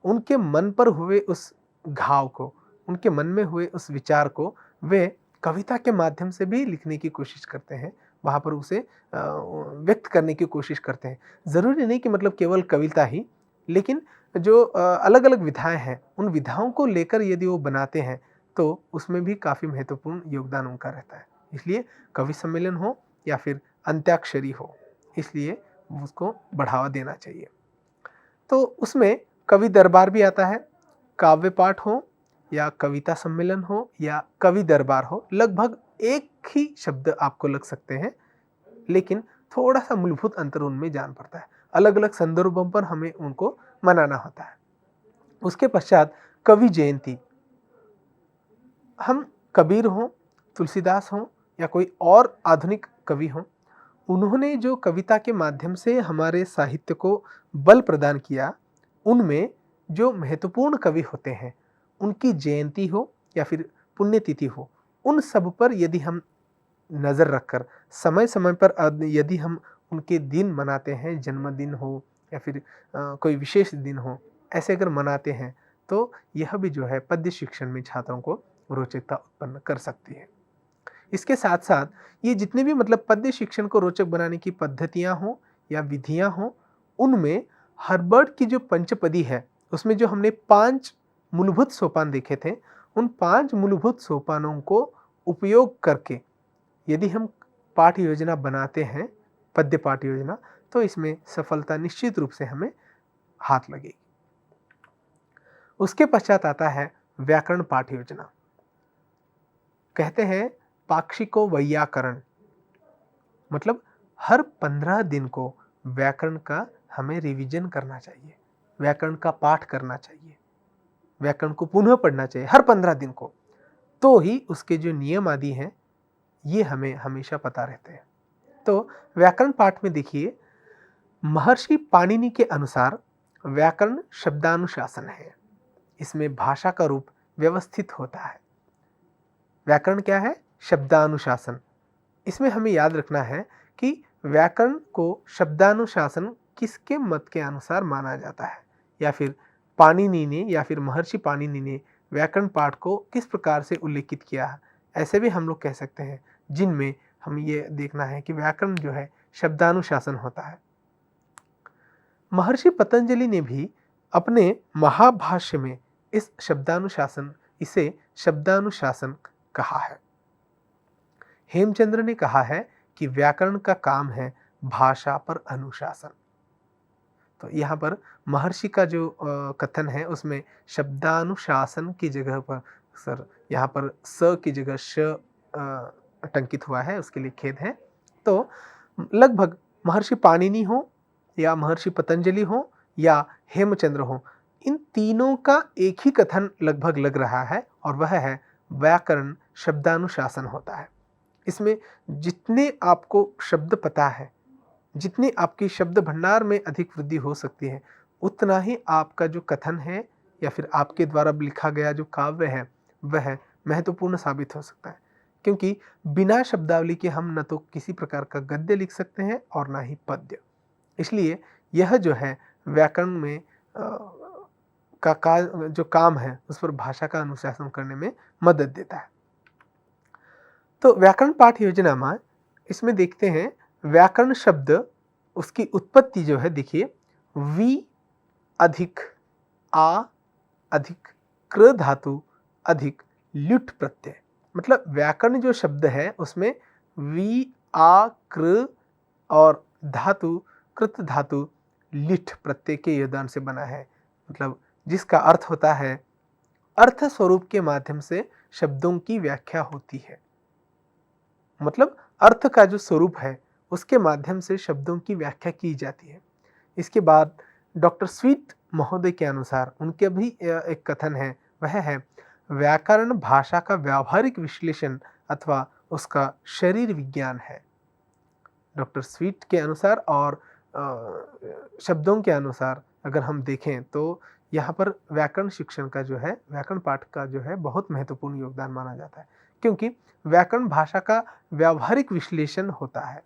उनके मन पर हुए उस घाव को, उनके मन में हुए उस विचार को वे कविता के माध्यम से भी लिखने की कोशिश करते हैं, वहाँ पर उसे व्यक्त करने की कोशिश करते हैं। ज़रूरी नहीं कि मतलब केवल कविता ही, लेकिन जो अलग-अलग विधाएँ हैं, उन विधाओं को लेकर यदि वो बनाते हैं, तो उसमें भी काफ़ी महत्वपूर्ण योगदान उनका रहता है। इसलिए कवि सम्मेलन हो या फिर अंत्याक्षरी हो, इसलिए उसको बढ़ावा देना चाहिए। तो उसमें कवि दरबार भी आता है, काव्य पाठ हो या कविता सम्मेलन हो या कवि दरबार हो, लगभग एक ही शब्द आपको लग सकते हैं, लेकिन थोड़ा-सा मूलभूत अंतर उनमें जान पड़ता है। अलग-अलग संदर्भों पर हमें उनको मनाना होता है। उसके पश्चात कवि जयंती। हम कबीर हों, तुलसीदास हों या कोई और आधुनिक कवि हों, उन्होंने जो कविता के माध्यम से हमारे साहित्य को बल प्रदान किया, उनमें जो महत्वपूर्ण कवि होते हैं, उनकी जयंती हो या फिर पुण्यतिथि हो, उन सब पर यदि हम नज़र रखकर समय-समय पर यदि हम उनके दिन मनाते हैं, जन्मदिन हो या फिर कोई विशेष दिन हो, ऐसे अगर मनाते हैं, तो यह भी जो है पद्य शिक्षण में छात्रों को रोचकता उत्पन्न कर सकती है। इसके साथ-साथ ये जितने भी मतलब पद्य शिक्षण को रोचक बनाने की पद्धतियाँ हों या विधियाँ हों, उनमें हर्बर्ट की जो पंचपदी है, उसमें जो हमने 5 मूलभूत सोपान देखे थे, उन 5 मूलभूत सोपानों को उपयोग करके यदि हम पाठ योजना बनाते हैं, पद्य पाठ योजना, तो इसमें सफलता निश्चित रूप से हमें हाथ लगेगी। उसके पश्चात आता है व्याकरण पाठ योजना। कहते हैं पाक्षिको वैयाकरण, मतलब हर 15 दिन को व्याकरण का हमें रिवीजन करना चाहिए, व्याकरण का पाठ करना चाहिए, व्याकरण को पुनः पढ़ना चाहिए हर 15 दिन को, तो ही उसके जो नियम आदि हैं ये हमें हमेशा पता रहते हैं। तो व्याकरण पाठ में देखिए, महर्षि पाणिनि के अनुसार व्याकरण शब्दानुशासन है। इसमें भाषा का रूप व्यवस्थित होता है। व्याकरण क्या है? शब्दानुशासन। इसमें हमें याद रखना है कि व्याकरण को शब्दानुशासन किसके मत के अनुसार माना जाता है, या फिर पाणिनि ने या फिर महर्षि पाणिनि ने व्याकरण पाठ को किस प्रकार से उल्लेखित किया है, ऐसे भी हम लोग कह सकते हैं, जिनमें हमें ये देखना है कि व्याकरण जो है शब्दानुशासन होता है। महर्षि पतंजलि ने भी अपने महाभाष्य में इसे शब्दानुशासन कहा है। हेमचंद्र ने कहा है कि व्याकरण का काम है भाषा पर अनुशासन। तो यहाँ पर महर्षि का जो कथन है उसमें शब्दानुशासन की जगह पर यहाँ पर स की जगह श टंकित हुआ है, उसके लिए खेद है। तो लगभग महर्षि पाणिनि हो या महर्षि पतंजलि हो या हेमचंद्र हो, इन तीनों का एक ही कथन लगभग लग रहा है और वह है व्याकरण शब्दानुशासन होता है। इसमें जितने आपको शब्द पता है, जितनी आपकी शब्द भंडार में अधिक वृद्धि हो सकती है, उतना ही आपका जो कथन है या फिर आपके द्वारा लिखा गया जो काव्य है, वह महत्वपूर्ण साबित हो सकता है। क्योंकि बिना शब्दावली के हम न तो किसी प्रकार का गद्य लिख सकते हैं और ना ही पद्य। इसलिए यह जो है व्याकरण में जो काम है उस पर भाषा का अनुशासन करने में मदद देता है। तो व्याकरण पाठ योजना में इसमें देखते हैं व्याकरण शब्द उसकी उत्पत्ति जो है, देखिए वी अधिक आ अधिक कृ धातु अधिक ल्युट प्रत्यय, मतलब व्याकरण जो शब्द है उसमें वी आ कृ और धातु कृत धातु लिट प्रत्यय के योगदान से बना है। मतलब जिसका अर्थ होता है अर्थ स्वरूप के माध्यम से शब्दों की व्याख्या होती है। मतलब अर्थ का जो स्वरूप है उसके माध्यम से शब्दों की व्याख्या की जाती है। इसके बाद डॉक्टर स्वीट महोदय के अनुसार उनके भी एक कथन है, वह है व्याकरण भाषा का व्यावहारिक विश्लेषण अथवा उसका शरीर विज्ञान है। डॉक्टर स्वीट के अनुसार और शब्दों के अनुसार अगर हम देखें तो यहाँ पर व्याकरण शिक्षण का जो है, व्याकरण पाठ का जो है बहुत महत्वपूर्ण योगदान माना जाता है। क्योंकि व्याकरण भाषा का व्यावहारिक विश्लेषण होता है।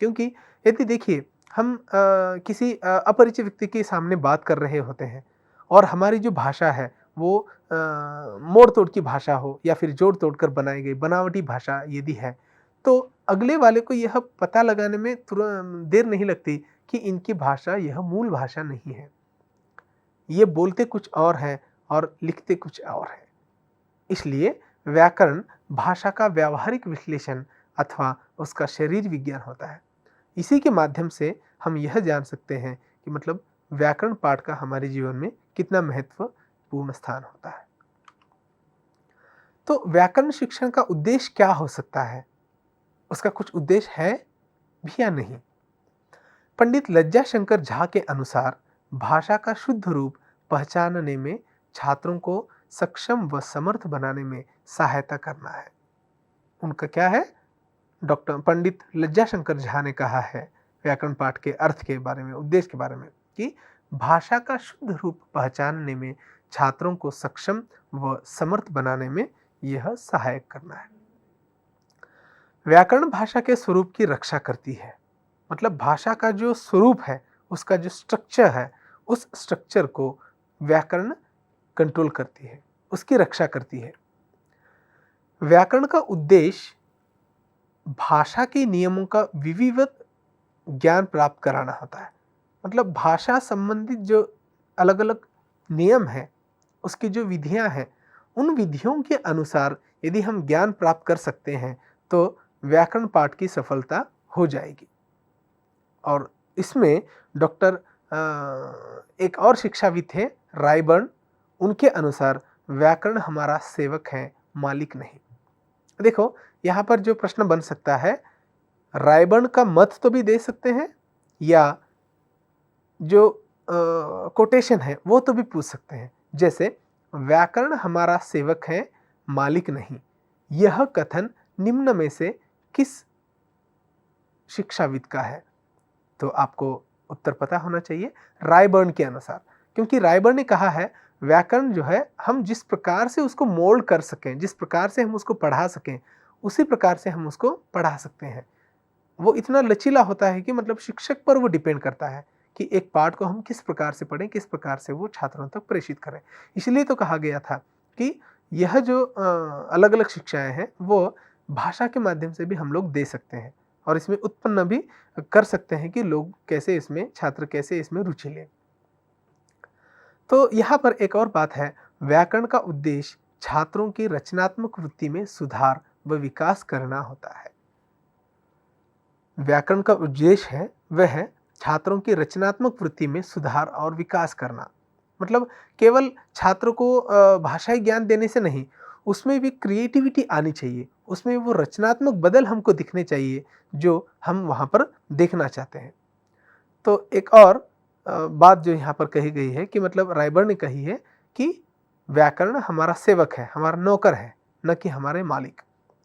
क्योंकि यदि देखिए हम किसी अपरिचित व्यक्ति के सामने बात कर रहे होते हैं और हमारी जो भाषा है वो मोड़ तोड़ की भाषा हो या फिर जोड़ तोड़ कर बनाई गई बनावटी भाषा यदि है, तो अगले वाले को यह पता लगाने में तुरंत देर नहीं लगती कि इनकी भाषा यह मूल भाषा नहीं है, ये बोलते कुछ और है और लिखते कुछ और है। इसलिए व्याकरण भाषा का व्यावहारिक विश्लेषण अथवा उसका शरीर विज्ञान होता है। इसी के माध्यम से हम यह जान सकते हैं कि मतलब व्याकरण पाठ का हमारे जीवन में कितना महत्वपूर्ण स्थान होता है। तो व्याकरण शिक्षण का उद्देश्य क्या हो सकता है, उसका कुछ उद्देश्य है भी या नहीं? पंडित लज्जा शंकर झा के अनुसार भाषा का शुद्ध रूप पहचानने में छात्रों को सक्षम व समर्थ बनाने में सहायता करना है। उनका क्या है? डॉक्टर पंडित लज्जा शंकर झा ने कहा है व्याकरण पाठ के अर्थ के बारे में, उद्देश्य के बारे में, कि भाषा का शुद्ध रूप पहचानने में छात्रों को सक्षम व समर्थ बनाने में यह सहायक करना है। व्याकरण भाषा के स्वरूप की रक्षा करती है। मतलब भाषा का जो स्वरूप है, उसका जो स्ट्रक्चर है, उस स्ट्रक्चर को व्याकरण कंट्रोल करती है, उसकी रक्षा करती है। व्याकरण का उद्देश्य भाषा के नियमों का विधिवत ज्ञान प्राप्त कराना होता है। मतलब भाषा संबंधित जो अलग अलग नियम है, उसकी जो विधियां हैं, उन विधियों के अनुसार यदि हम ज्ञान प्राप्त कर सकते हैं तो व्याकरण पाठ की सफलता हो जाएगी। और इसमें डॉक्टर एक और शिक्षाविद थे रायबर्न, उनके अनुसार व्याकरण हमारा सेवक है, मालिक नहीं। देखो यहाँ पर जो प्रश्न बन सकता है, रायबर्न का मत तो भी दे सकते हैं या जो कोटेशन है वो तो भी पूछ सकते हैं। जैसे व्याकरण हमारा सेवक है, मालिक नहीं, यह कथन निम्न में से किस शिक्षाविद का है? तो आपको उत्तर पता होना चाहिए रायबर्न के अनुसार। क्योंकि रायबर्न ने कहा है व्याकरण जो है हम जिस प्रकार से उसको मोल्ड कर सकें, जिस प्रकार से हम उसको पढ़ा सकें, उसी प्रकार से हम उसको पढ़ा सकते हैं। वो इतना लचीला होता है कि मतलब शिक्षक पर वो डिपेंड करता है कि एक पाठ को हम किस प्रकार से पढ़ें, किस प्रकार से वो छात्रों तक प्रेषित करें। इसलिए तो कहा गया था कि यह जो अलग अलग शिक्षाएं हैं वो भाषा के माध्यम से भी हम लोग दे सकते हैं और इसमें उत्पन्न भी कर सकते हैं कि लोग कैसे इसमें, छात्र कैसे इसमें रुचि लें। तो यहाँ पर एक और बात है, व्याकरण का उद्देश्य छात्रों की रचनात्मक वृत्ति में सुधार व विकास करना होता है। व्याकरण का उद्देश्य है वह है छात्रों की रचनात्मक वृत्ति में सुधार और विकास करना। मतलब केवल छात्र को भाषाई ज्ञान देने से नहीं, उसमें भी क्रिएटिविटी आनी चाहिए, उसमें वो रचनात्मक बदल हमको दिखने चाहिए जो हम वहाँ पर देखना चाहते हैं। तो एक और बात जो यहाँ पर कही गई है कि मतलब रायबर्न ने कही है कि व्याकरण हमारा सेवक है, हमारा नौकर है, न कि हमारे मालिक।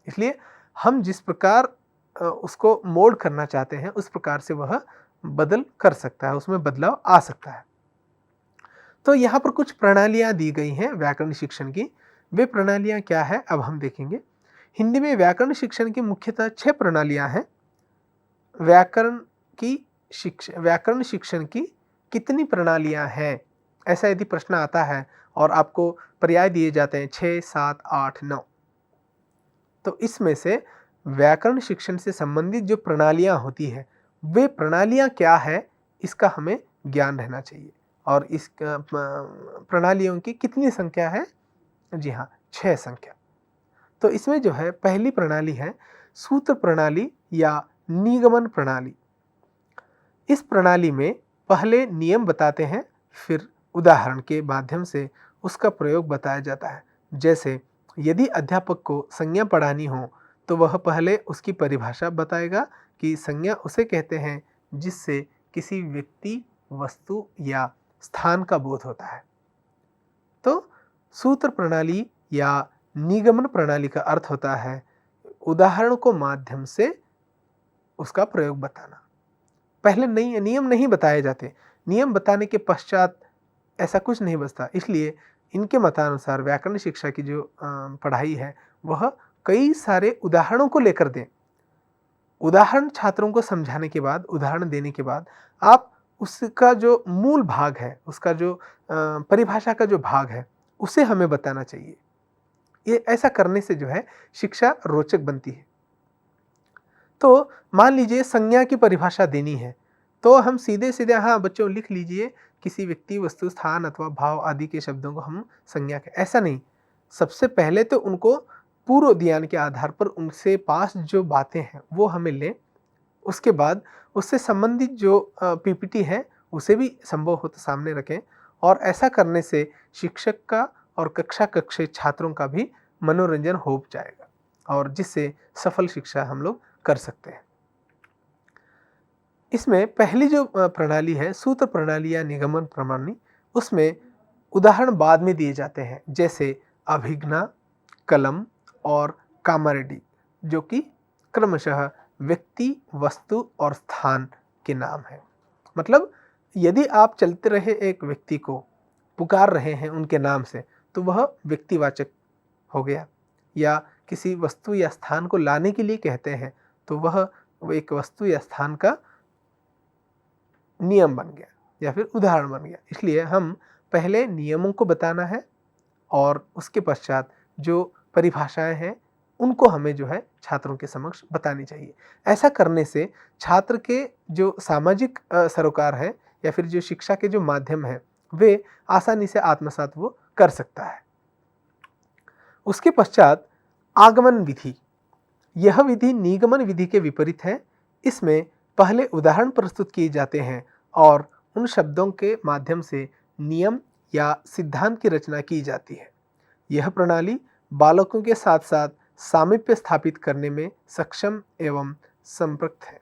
इसलिए हम जिस प्रकार उसको मोल्ड करना चाहते हैं उस प्रकार से वह बदल कर सकता है, उसमें बदलाव आ सकता है। तो यहाँ पर कुछ प्रणालियाँ दी गई हैं व्याकरण शिक्षण की। वे प्रणालियाँ क्या है अब हम देखेंगे। हिंदी में व्याकरण शिक्षण की मुख्यतः 6 प्रणालियाँ हैं। व्याकरण शिक्षण की कितनी प्रणालियाँ हैं? ऐसा यदि प्रश्न आता है और आपको पर्याय दिए जाते हैं 6, 7, 8, 9, तो इसमें से व्याकरण शिक्षण से संबंधित जो प्रणालियाँ होती हैं, वे प्रणालियाँ क्या है, इसका हमें ज्ञान रहना चाहिए। और इस प्रणालियों की कितनी संख्या है? जी हाँ, 6 संख्या। तो इसमें जो है पहली प्रणाली है सूत्र प्रणाली या निगमन प्रणाली। इस प्रणाली में पहले नियम बताते हैं, फिर उदाहरण के माध्यम से उसका प्रयोग बताया जाता है। जैसे यदि अध्यापक को संज्ञा पढ़ानी हो तो वह पहले उसकी परिभाषा बताएगा कि संज्ञा उसे कहते हैं जिससे किसी व्यक्ति, वस्तु या स्थान का बोध होता है। तो सूत्र प्रणाली या निगमन प्रणाली का अर्थ होता है उदाहरण को माध्यम से उसका प्रयोग बताना। पहले नियम नहीं बताए जाते, नियम बताने के पश्चात ऐसा कुछ नहीं बचता। इसलिए इनके मतानुसार व्याकरण शिक्षा की जो पढ़ाई है वह कई सारे उदाहरणों को लेकर दें। उदाहरण छात्रों को समझाने के बाद, उदाहरण देने के बाद आप उसका जो मूल भाग है, उसका जो परिभाषा का जो भाग है, उसे हमें बताना चाहिए। ये ऐसा करने से जो है शिक्षा रोचक बनती है। तो मान लीजिए संज्ञा की परिभाषा देनी है, तो हम सीधे-सीधे हाँ बच्चों लिख लीजिए किसी व्यक्ति, वस्तु, स्थान अथवा भाव आदि के शब्दों को हम संज्ञा के, ऐसा नहीं। सबसे पहले तो उनको पूर्व ज्ञान के आधार पर उनसे पास जो बातें हैं वो हमें लें। उसके बाद उससे संबंधित जो पीपीटी है उसे भी संभव हो तो सामने रखें। और ऐसा करने से शिक्षक का और कक्षा छात्रों का भी मनोरंजन हो जाएगा और जिससे सफल शिक्षा हम लोग कर सकते हैं। इसमें पहली जो प्रणाली है सूत्र प्रणाली या निगमन प्रणाली, उसमें उदाहरण बाद में दिए जाते हैं। जैसे अभिज्ञा, कलम और कामारेड्डी, जो कि क्रमशः व्यक्ति, वस्तु और स्थान के नाम है। मतलब यदि आप चलते रहे एक व्यक्ति को पुकार रहे हैं उनके नाम से, तो वह व्यक्तिवाचक हो गया। या किसी वस्तु या स्थान को लाने के लिए कहते हैं, तो वह एक वस्तु या स्थान का नियम बन गया या फिर उदाहरण बन गया। इसलिए हम पहले नियमों को बताना है और उसके पश्चात जो परिभाषाएं हैं उनको हमें जो है छात्रों के समक्ष बतानी चाहिए। ऐसा करने से छात्र के जो सामाजिक सरोकार है या फिर जो शिक्षा के जो माध्यम है वे आसानी से आत्मसात वो कर सकता है। उसके पश्चात आगमन विधि। यह विधि निगमन विधि के विपरीत है। इसमें पहले उदाहरण प्रस्तुत किए जाते हैं और उन शब्दों के माध्यम से नियम या सिद्धांत की रचना की जाती है। यह प्रणाली बालकों के साथ साथ सामीप्य स्थापित करने में सक्षम एवं संप्रक्त है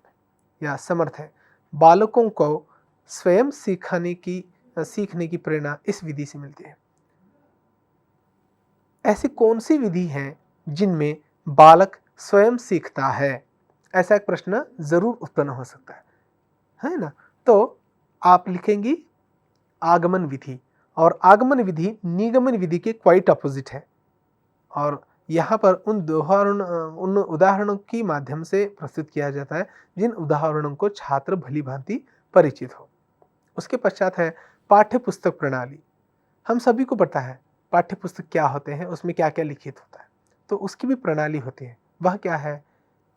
या समर्थ है। बालकों को स्वयं सीखने की प्रेरणा इस विधि से मिलती है। ऐसी कौन सी विधि है जिनमें बालक स्वयं सीखता है? ऐसा एक प्रश्न जरूर उत्पन्न हो सकता है ना? तो आप लिखेंगी आगमन विधि, और आगमन विधि निगमन विधि के क्वाइट अपोजिट है। और यहाँ पर उन उदाहरणों की माध्यम से प्रस्तुत किया जाता है जिन उदाहरणों को छात्र भली भांति परिचित हो। उसके पश्चात है पाठ्य पुस्तक प्रणाली। हम सभी को पता है पाठ्य पुस्तक क्या होते हैं, उसमें क्या क्या लिखित होता है, तो उसकी भी प्रणाली होती है। वह क्या है?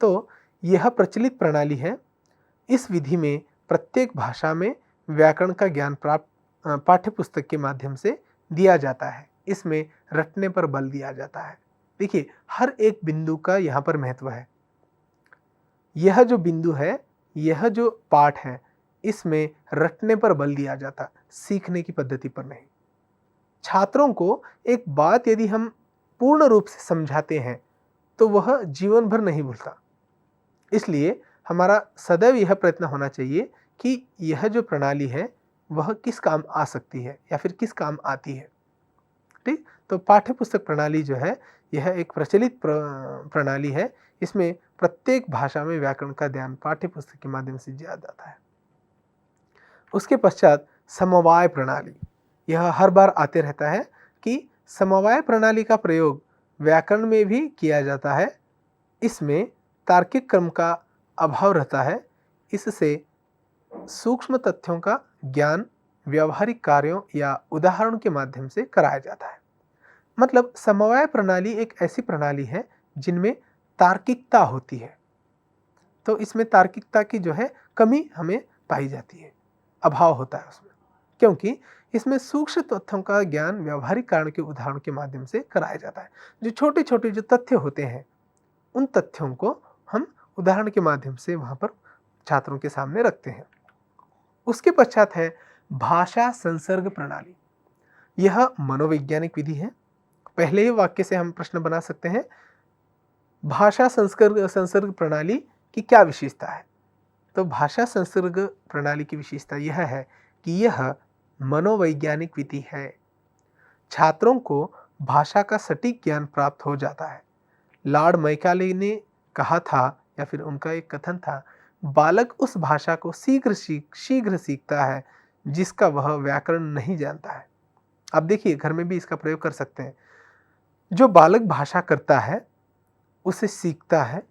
तो यह प्रचलित प्रणाली है। इस विधि में प्रत्येक भाषा में व्याकरण का ज्ञान प्राप्त पाठ्य पुस्तक के माध्यम से दिया जाता है। इसमें रटने पर बल दिया जाता है। देखिए हर एक बिंदु का यहाँ पर महत्व है। यह जो बिंदु है, यह जो पाठ है, इसमें रटने पर बल दिया जाता, सीखने की पद्धति पर नहीं। छात्रों को एक बात यदि हम पूर्ण रूप से समझाते हैं तो वह जीवन भर नहीं भूलता। इसलिए हमारा सदैव यह प्रयत्न होना चाहिए कि यह जो प्रणाली है वह किस काम आ सकती है या फिर किस काम आती है। ठीक, तो पाठ्य पुस्तक प्रणाली जो है यह एक प्रचलित प्रणाली है। इसमें प्रत्येक भाषा में व्याकरण का ध्यान पाठ्य पुस्तक के माध्यम से दिया जाता है। उसके पश्चात समवाय प्रणाली, यह हर बार आते रहता है कि समवाय प्रणाली का प्रयोग व्याकरण में भी किया जाता है। इसमें तार्किक क्रम का अभाव रहता है, इससे सूक्ष्म तथ्यों का ज्ञान व्यावहारिक कार्यों या उदाहरण के माध्यम से कराया जाता है। मतलब समवाय प्रणाली एक ऐसी प्रणाली है जिनमें तार्किकता होती है, तो इसमें तार्किकता की जो है कमी हमें पाई जाती है, अभाव होता है उसमें, क्योंकि इसमें सूक्ष्म तथ्यों का ज्ञान व्यावहारिक कारण के उदाहरण के माध्यम से कराया जाता है। जो छोटे छोटे जो तथ्य होते हैं उन तथ्यों को हम उदाहरण के माध्यम से वहाँ पर छात्रों के सामने रखते हैं। उसके पश्चात है भाषा संसर्ग प्रणाली। यह मनोवैज्ञानिक विधि है। पहले ही वाक्य से हम प्रश्न बना सकते हैं, भाषा संसर्ग संसर्ग प्रणाली की क्या विशेषता है? तो भाषा संसर्ग प्रणाली की विशेषता यह है कि यह मनोवैज्ञानिक विधि है। छात्रों को भाषा का सटीक ज्ञान प्राप्त हो जाता है। लॉर्ड मैकाले ने कहा था, या फिर उनका एक कथन था, बालक उस भाषा को शीघ्र सीखता है जिसका वह व्याकरण नहीं जानता है। आप देखिए, घर में भी इसका प्रयोग कर सकते हैं। जो बालक भाषा करता है उसे सीखता है,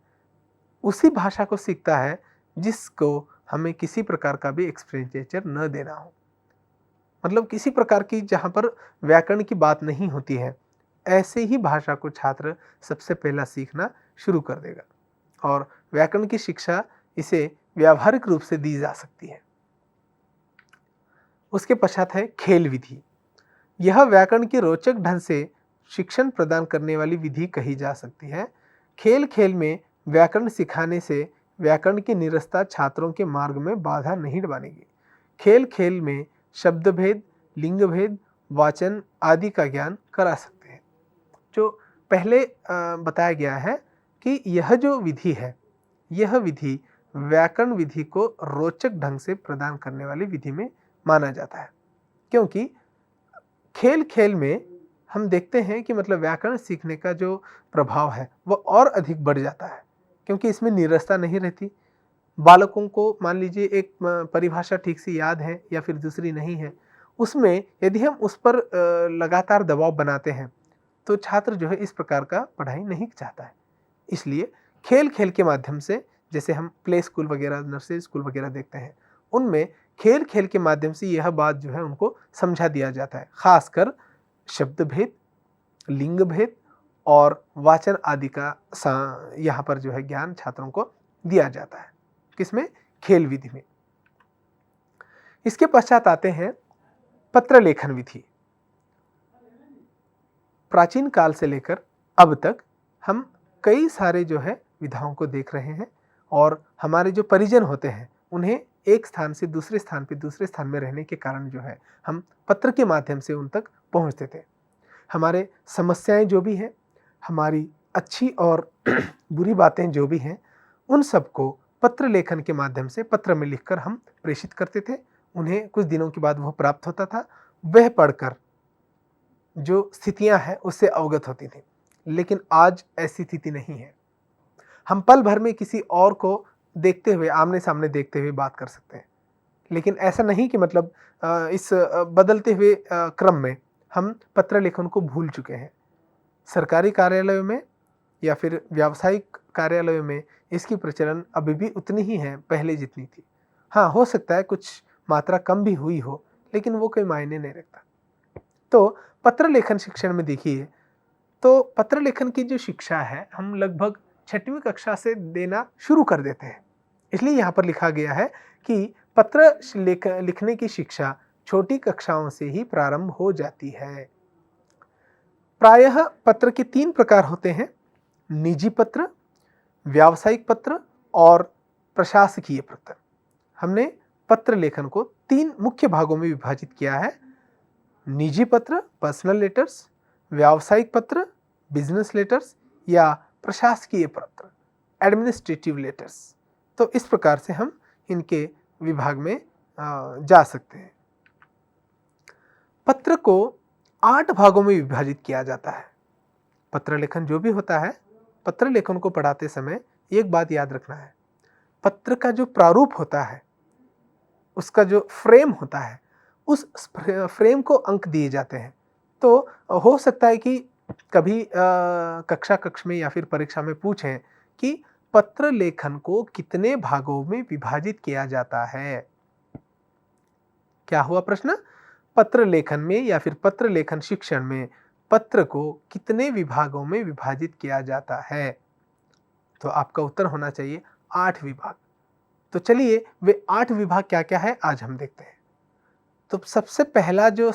उसी भाषा को सीखता है जिसको हमें किसी प्रकार का भी एक्सपेंडिचर न देना हो। मतलब किसी प्रकार की जहाँ पर व्याकरण की बात नहीं होती है, ऐसे ही भाषा को छात्र सबसे पहला सीखना शुरू कर देगा और व्याकरण की शिक्षा इसे व्यावहारिक रूप से दी जा सकती है। उसके पश्चात है खेल विधि। यह व्याकरण की रोचक ढंग से शिक्षण प्रदान करने वाली विधि कही जा सकती है। खेल खेल में व्याकरण सिखाने से व्याकरण की निरस्ता छात्रों के मार्ग में बाधा नहीं बनेगी। खेल खेल में शब्द भेद, लिंग भेद, वाचन आदि का ज्ञान करा सकते हैं। जो पहले बताया गया है कि यह जो विधि है, यह विधि व्याकरण विधि को रोचक ढंग से प्रदान करने वाली विधि में माना जाता है, क्योंकि खेल खेल में हम देखते हैं कि मतलब व्याकरण सीखने का जो प्रभाव है वह और अधिक बढ़ जाता है, क्योंकि इसमें निरस्ता नहीं रहती। बालकों को मान लीजिए एक परिभाषा ठीक से याद है या फिर दूसरी नहीं है, उसमें यदि हम उस पर लगातार दबाव बनाते हैं तो छात्र जो है इस प्रकार का पढ़ाई नहीं चाहता है। इसलिए खेल खेल के माध्यम से, जैसे हम प्ले स्कूल वगैरह, नर्सरी स्कूल वगैरह देखते हैं, उनमें खेल खेल के माध्यम से यह बात जो है उनको समझा दिया जाता है। खासकर शब्द भेद, लिंग भेद और वाचन आदि का यहाँ पर जो है ज्ञान छात्रों को दिया जाता है। किसमें? खेल विधि में। इसके पश्चात आते हैं पत्र लेखन विधि। प्राचीन काल से लेकर अब तक हम कई सारे जो है विधाओं को देख रहे हैं, और हमारे जो परिजन होते हैं उन्हें एक स्थान से दूसरे स्थान में रहने के कारण जो है हम पत्र के माध्यम से उन तक पहुंचते थे। हमारे समस्याएं जो भी हैं, हमारी अच्छी और बुरी बातें जो भी हैं, उन सबको पत्र लेखन के माध्यम से पत्र में लिखकर हम प्रेषित करते थे। उन्हें कुछ दिनों के बाद वह प्राप्त होता था। वह पढ़कर जो स्थितियां हैं उससे अवगत होती थी। लेकिन आज ऐसी स्थिति नहीं है। हम पल भर में किसी और को देखते हुए, आमने सामने देखते हुए बात कर सकते हैं, लेकिन ऐसा नहीं कि मतलब इस बदलते हुए क्रम में हम पत्र लेखन को भूल चुके हैं। सरकारी कार्यालयों में या फिर व्यावसायिक कार्यालयों में इसकी प्रचलन अभी भी उतनी ही है पहले जितनी थी। हाँ, हो सकता है कुछ मात्रा कम भी हुई हो, लेकिन वो कोई मायने नहीं रखता। तो पत्र लेखन शिक्षण में देखिए, तो पत्र लेखन की जो शिक्षा है हम लगभग 6वीं कक्षा से देना शुरू कर देते हैं। इसलिए यहाँ पर लिखा गया है कि पत्र लिखने की शिक्षा छोटी कक्षाओं से ही प्रारंभ हो जाती है। प्रायः पत्र के 3 प्रकार होते हैं: निजी पत्र, व्यावसायिक पत्र और प्रशासकीय पत्र। हमने पत्र लेखन को 3 मुख्य भागों में विभाजित किया है: निजी पत्र, पर्सनल लेटर्स; व्यावसायिक पत्र, बिजनेस लेटर्स; या प्रशासकीय पत्र, एडमिनिस्ट्रेटिव लेटर्स। तो इस प्रकार से हम इनके विभाग में जा सकते हैं। पत्र को 8 भागों में विभाजित किया जाता है। पत्र लेखन जो भी होता है, पत्र लेखन को पढ़ाते समय एक बात याद रखना है, पत्र का जो प्रारूप होता है उसका जो फ्रेम होता है, उस फ्रेम को अंक दिए जाते हैं। तो हो सकता है कि कभी कक्षा कक्ष में या फिर परीक्षा में पूछें कि पत्र लेखन को कितने भागों में विभाजित किया जाता है। क्या हुआ प्रश्न? पत्र लेखन में या फिर पत्र लेखन शिक्षण में पत्र को कितने विभागों में विभाजित किया जाता है? तो आपका उत्तर होना चाहिए 8 विभाग। तो चलिए वे 8 विभाग क्या-क्या है आज हम देखते हैं। तो सबसे पहला जो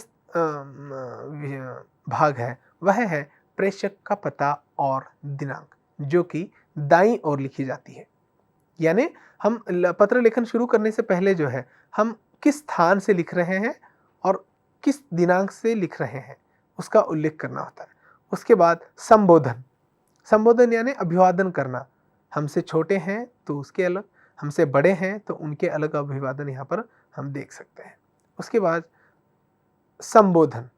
भाग है वह है प्रेषक का पता और दिनांक, जो कि दाईं ओर लिखी जाती है। यानी हम पत्र लेखन शुरू करने से पहले जो है हम किस स्थान से लिख रहे हैं और किस दिनांक से लिख रहे हैं उसका उल्लेख करना होता है। उसके बाद संबोधन, संबोधन यानी अभिवादन करना। हमसे छोटे हैं तो उसके अलग, हमसे बड़े हैं तो उनके अलग अभिवादन यहाँ पर हम देख सकते हैं। उसके बाद संबोधन,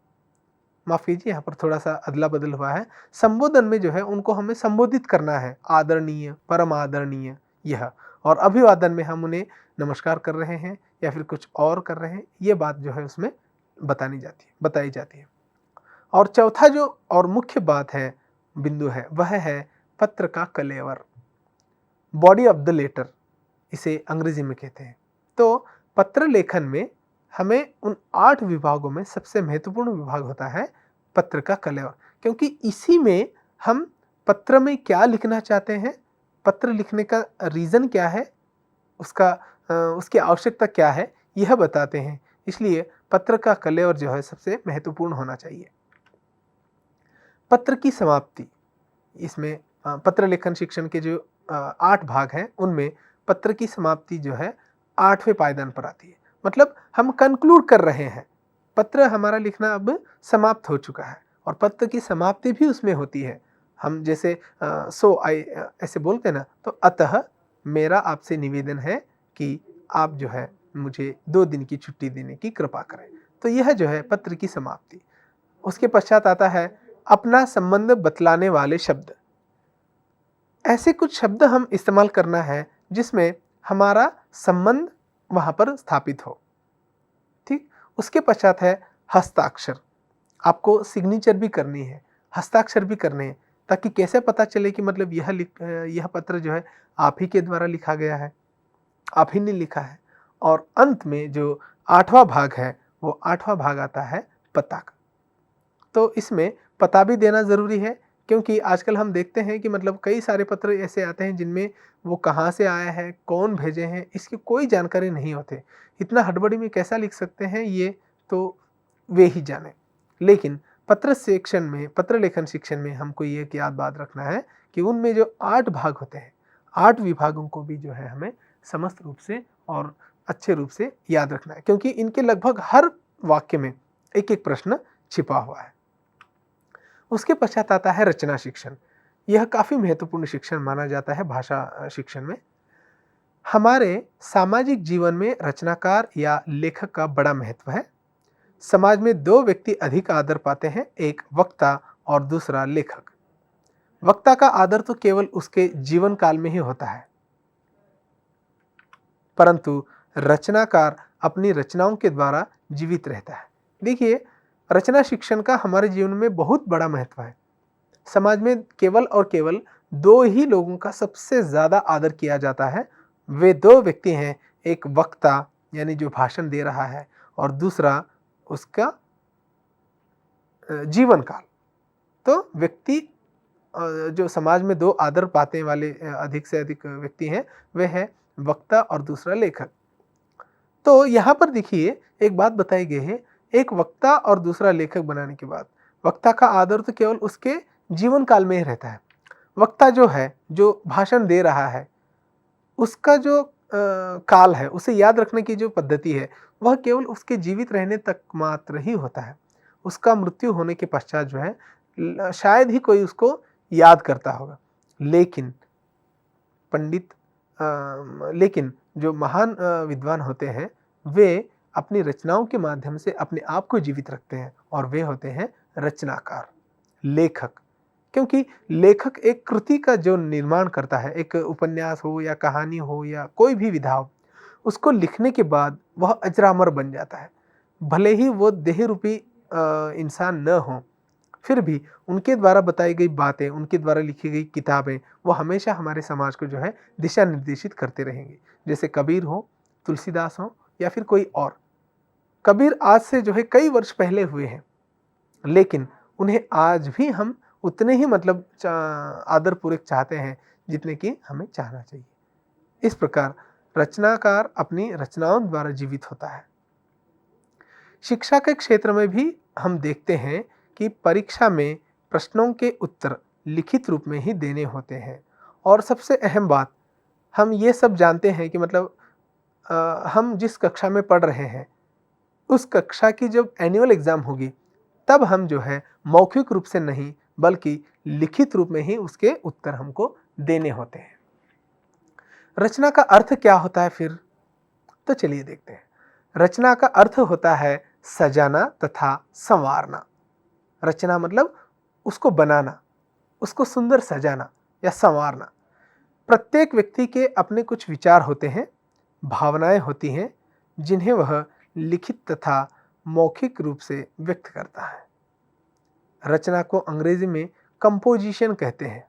माफ कीजिए यहाँ पर थोड़ा सा अदला बदल हुआ है। संबोधन में जो है उनको हमें संबोधित करना है, आदरणीय, परम आदरणीय यह। और अभिवादन में हम उन्हें नमस्कार कर रहे हैं या फिर कुछ और कर रहे हैं, ये बात जो है उसमें बताई जाती है। और चौथा जो और मुख्य बात है, बिंदु है, वह है पत्र का कलेवर, बॉडी ऑफ द लेटर इसे अंग्रेजी में कहते हैं। तो पत्र लेखन में हमें उन 8 विभागों में सबसे महत्वपूर्ण विभाग होता है पत्र का कलेवर, क्योंकि इसी में हम पत्र में क्या लिखना चाहते हैं, पत्र लिखने का रीज़न क्या है, उसकी आवश्यकता क्या है, यह बताते हैं। इसलिए पत्र का कलेवर जो है सबसे महत्वपूर्ण होना चाहिए। पत्र की समाप्ति, इसमें पत्र लेखन शिक्षण के जो 8 भाग हैं उनमें पत्र की समाप्ति जो है 8वें पायदान पर आती है। मतलब हम कंक्लूड कर रहे हैं, पत्र हमारा लिखना अब समाप्त हो चुका है और पत्र की समाप्ति भी उसमें होती है। हम जैसे ऐसे बोलते हैं ना, तो अतः मेरा आपसे निवेदन है कि आप जो है मुझे 2 दिन की छुट्टी देने की कृपा करें। तो यह जो है पत्र की समाप्ति। उसके पश्चात आता है अपना संबंध बतलाने वाले शब्द। ऐसे कुछ शब्द हम इस्तेमाल करना है जिसमें हमारा संबंध वहाँ पर स्थापित हो। ठीक, उसके पश्चात है हस्ताक्षर। आपको सिग्नेचर भी करनी है, हस्ताक्षर भी करने हैं, ताकि कैसे पता चले कि मतलब यह पत्र जो है आप ही के द्वारा लिखा गया है, आप ही ने लिखा है। और अंत में जो 8वां भाग है, वो 8वां भाग आता है पता का। तो इसमें पता भी देना ज़रूरी है, क्योंकि आजकल हम देखते हैं कि मतलब कई सारे पत्र ऐसे आते हैं जिनमें वो कहाँ से आया है, कौन भेजे हैं, इसकी कोई जानकारी नहीं होते। इतना हड़बड़ी में कैसा लिख सकते हैं, ये तो वे ही जाने। लेकिन पत्र लेखन शिक्षण में हमको ये एक याद बात रखना है कि उनमें जो 8 भाग होते हैं, 8 विभागों को भी जो है हमें समस्त रूप से और अच्छे रूप से याद रखना है, क्योंकि इनके लगभग हर वाक्य में एक-एक प्रश्न छिपा हुआ है। उसके पश्चात आता है रचना शिक्षण। यह काफ़ी महत्वपूर्ण शिक्षण माना जाता है भाषा शिक्षण में। हमारे सामाजिक जीवन में रचनाकार या लेखक का बड़ा महत्व है। समाज में 2 व्यक्ति अधिक आदर पाते हैं, एक वक्ता और दूसरा लेखक। वक्ता का आदर तो केवल उसके जीवन काल में ही होता है, परंतु रचनाकार अपनी रचनाओं के द्वारा जीवित रहता है। देखिए, रचना शिक्षण का हमारे जीवन में बहुत बड़ा महत्व है। समाज में केवल और केवल 2 ही लोगों का सबसे ज़्यादा आदर किया जाता है। वे 2 व्यक्ति हैं, एक वक्ता यानी जो भाषण दे रहा है और दूसरा उसका जीवन काल। तो व्यक्ति जो समाज में 2 आदर पाने वाले अधिक से अधिक व्यक्ति हैं, वे हैं वक्ता और दूसरा लेखक। तो यहाँ पर देखिए एक बात बताई गई है, एक वक्ता और दूसरा लेखक बनाने के बाद वक्ता का आदर तो केवल उसके जीवन काल में ही रहता है। वक्ता जो है, जो भाषण दे रहा है, उसका जो काल है, उसे याद रखने की जो पद्धति है, वह केवल उसके जीवित रहने तक मात्र ही होता है। उसका मृत्यु होने के पश्चात जो है शायद ही कोई उसको याद करता होगा। लेकिन जो महान विद्वान होते हैं, वे अपनी रचनाओं के माध्यम से अपने आप को जीवित रखते हैं और वे होते हैं रचनाकार, लेखक। क्योंकि लेखक एक कृति का जो निर्माण करता है, एक उपन्यास हो या कहानी हो या कोई भी विधा हो, उसको लिखने के बाद वह अजरामर बन जाता है। भले ही वो देह रूपी इंसान न हो, फिर भी उनके द्वारा बताई गई बातें, उनके द्वारा लिखी गई किताबें, वो हमेशा हमारे समाज को जो है दिशा निर्देशित करते रहेंगे। जैसे कबीर हो, तुलसीदास हो या फिर कोई और। कबीर आज से जो है कई वर्ष पहले हुए हैं, लेकिन उन्हें आज भी हम उतने ही मतलब आदरपूर्वक चाहते हैं जितने कि हमें चाहना चाहिए। इस प्रकार रचनाकार अपनी रचनाओं द्वारा जीवित होता है। शिक्षा के क्षेत्र में भी हम देखते हैं कि परीक्षा में प्रश्नों के उत्तर लिखित रूप में ही देने होते हैं। और सबसे अहम बात, हम ये सब जानते हैं कि मतलब हम जिस कक्षा में पढ़ रहे हैं, उस कक्षा की जब एनुअल एग्ज़ाम होगी, तब हम जो है मौखिक रूप से नहीं बल्कि लिखित रूप में ही उसके उत्तर हमको देने होते हैं। रचना का अर्थ क्या होता है फिर? तो चलिए देखते हैं। रचना का अर्थ होता है सजाना तथा संवारना। रचना मतलब उसको बनाना, उसको सुंदर सजाना या संवारना। प्रत्येक व्यक्ति के अपने कुछ विचार होते हैं, भावनाएं होती हैं, जिन्हें वह लिखित तथा मौखिक रूप से व्यक्त करता है। रचना को अंग्रेजी में कंपोजिशन कहते हैं।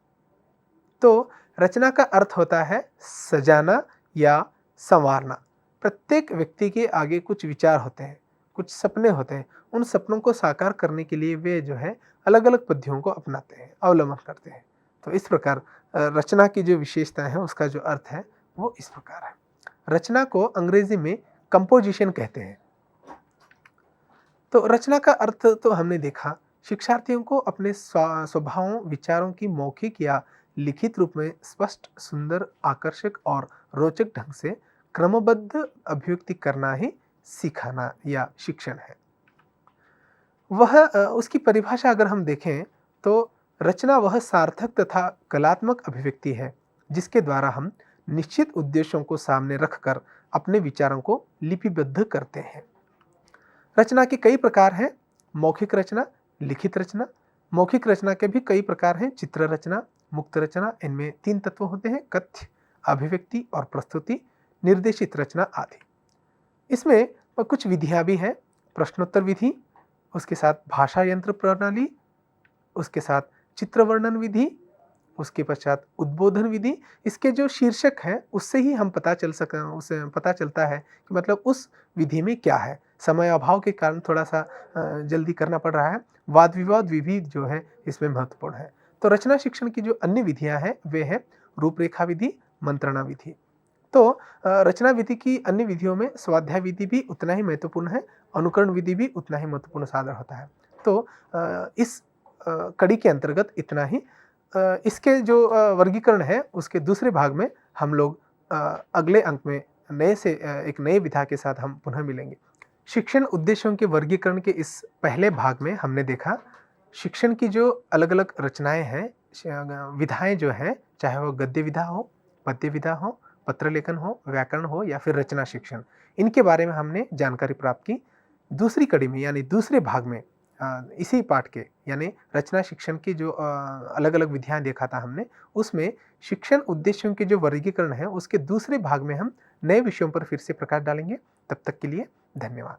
तो रचना का अर्थ होता है सजाना या संवारना। प्रत्येक व्यक्ति के आगे कुछ विचार होते हैं, कुछ सपने होते हैं। उन सपनों को साकार करने के लिए वे जो है अलग अलग पद्धतियों को अपनाते हैं, अवलंबन करते हैं। तो इस प्रकार रचना की जो विशेषता है, उसका जो अर्थ है वो इस प्रकार है। रचना को अंग्रेजी में कंपोजिशन कहते हैं। तो रचना का अर्थ तो हमने देखा। शिक्षार्थियों को अपने स्वभावों, विचारों की मौखिक या लिखित रूप में स्पष्ट, सुंदर, आकर्षक और रोचक ढंग से क्रमबद्ध अभिव्यक्ति करना ही सिखाना या शिक्षण है। वह उसकी परिभाषा अगर हम देखें तो रचना वह सार्थक तथा कलात्मक अभिव्यक्ति है जिसके द्वारा हम निश्चित उद्देश्यों को सामने रखकर अपने विचारों को लिपिबद्ध करते हैं। रचना के कई प्रकार हैं। मौखिक रचना, लिखित रचना। मौखिक रचना के भी कई प्रकार हैं। चित्र रचना, मुक्त रचना। इनमें 3 तत्व होते हैं: कथ्य, अभिव्यक्ति और प्रस्तुति, निर्देशित रचना आदि। इसमें कुछ विधियां भी हैं। प्रश्नोत्तर विधि, उसके साथ भाषा यंत्र प्रणाली, उसके साथ चित्र वर्णन विधि, उसके पश्चात उद्बोधन विधि। इसके जो शीर्षक है उससे ही हम उससे पता चलता है कि मतलब उस विधि में क्या है। समय अभाव के कारण थोड़ा सा जल्दी करना पड़ रहा है। वाद विवाद विधि जो है इसमें महत्वपूर्ण है। तो रचना शिक्षण की जो अन्य विधियां हैं वे हैं रूपरेखा विधि, मंत्रणा विधि। तो रचना विधि की अन्य विधियों में स्वाध्याय विधि भी उतना ही महत्वपूर्ण है, अनुकरण विधि भी उतना ही महत्वपूर्ण साधन होता है। तो इस कड़ी के अंतर्गत इतना ही। इसके जो वर्गीकरण है उसके दूसरे भाग में हम लोग अगले अंक में एक नए विधा के साथ हम पुनः मिलेंगे। शिक्षण उद्देश्यों के वर्गीकरण के इस पहले भाग में हमने देखा शिक्षण की जो अलग अलग रचनाएं हैं, विधाएं जो हैं, चाहे वो गद्य विधा हो, पद्य विधा हो, पत्र लेखन हो, व्याकरण हो या फिर रचना शिक्षण, इनके बारे में हमने जानकारी प्राप्त की। दूसरी कड़ी में यानी दूसरे भाग में इसी पाठ के यानी रचना शिक्षण की जो अलग अलग विधियां देखा था हमने, उसमें शिक्षण उद्देश्यों के जो वर्गीकरण है उसके दूसरे भाग में हम नए विषयों पर फिर से प्रकाश डालेंगे। तब तक के लिए धन्यवाद।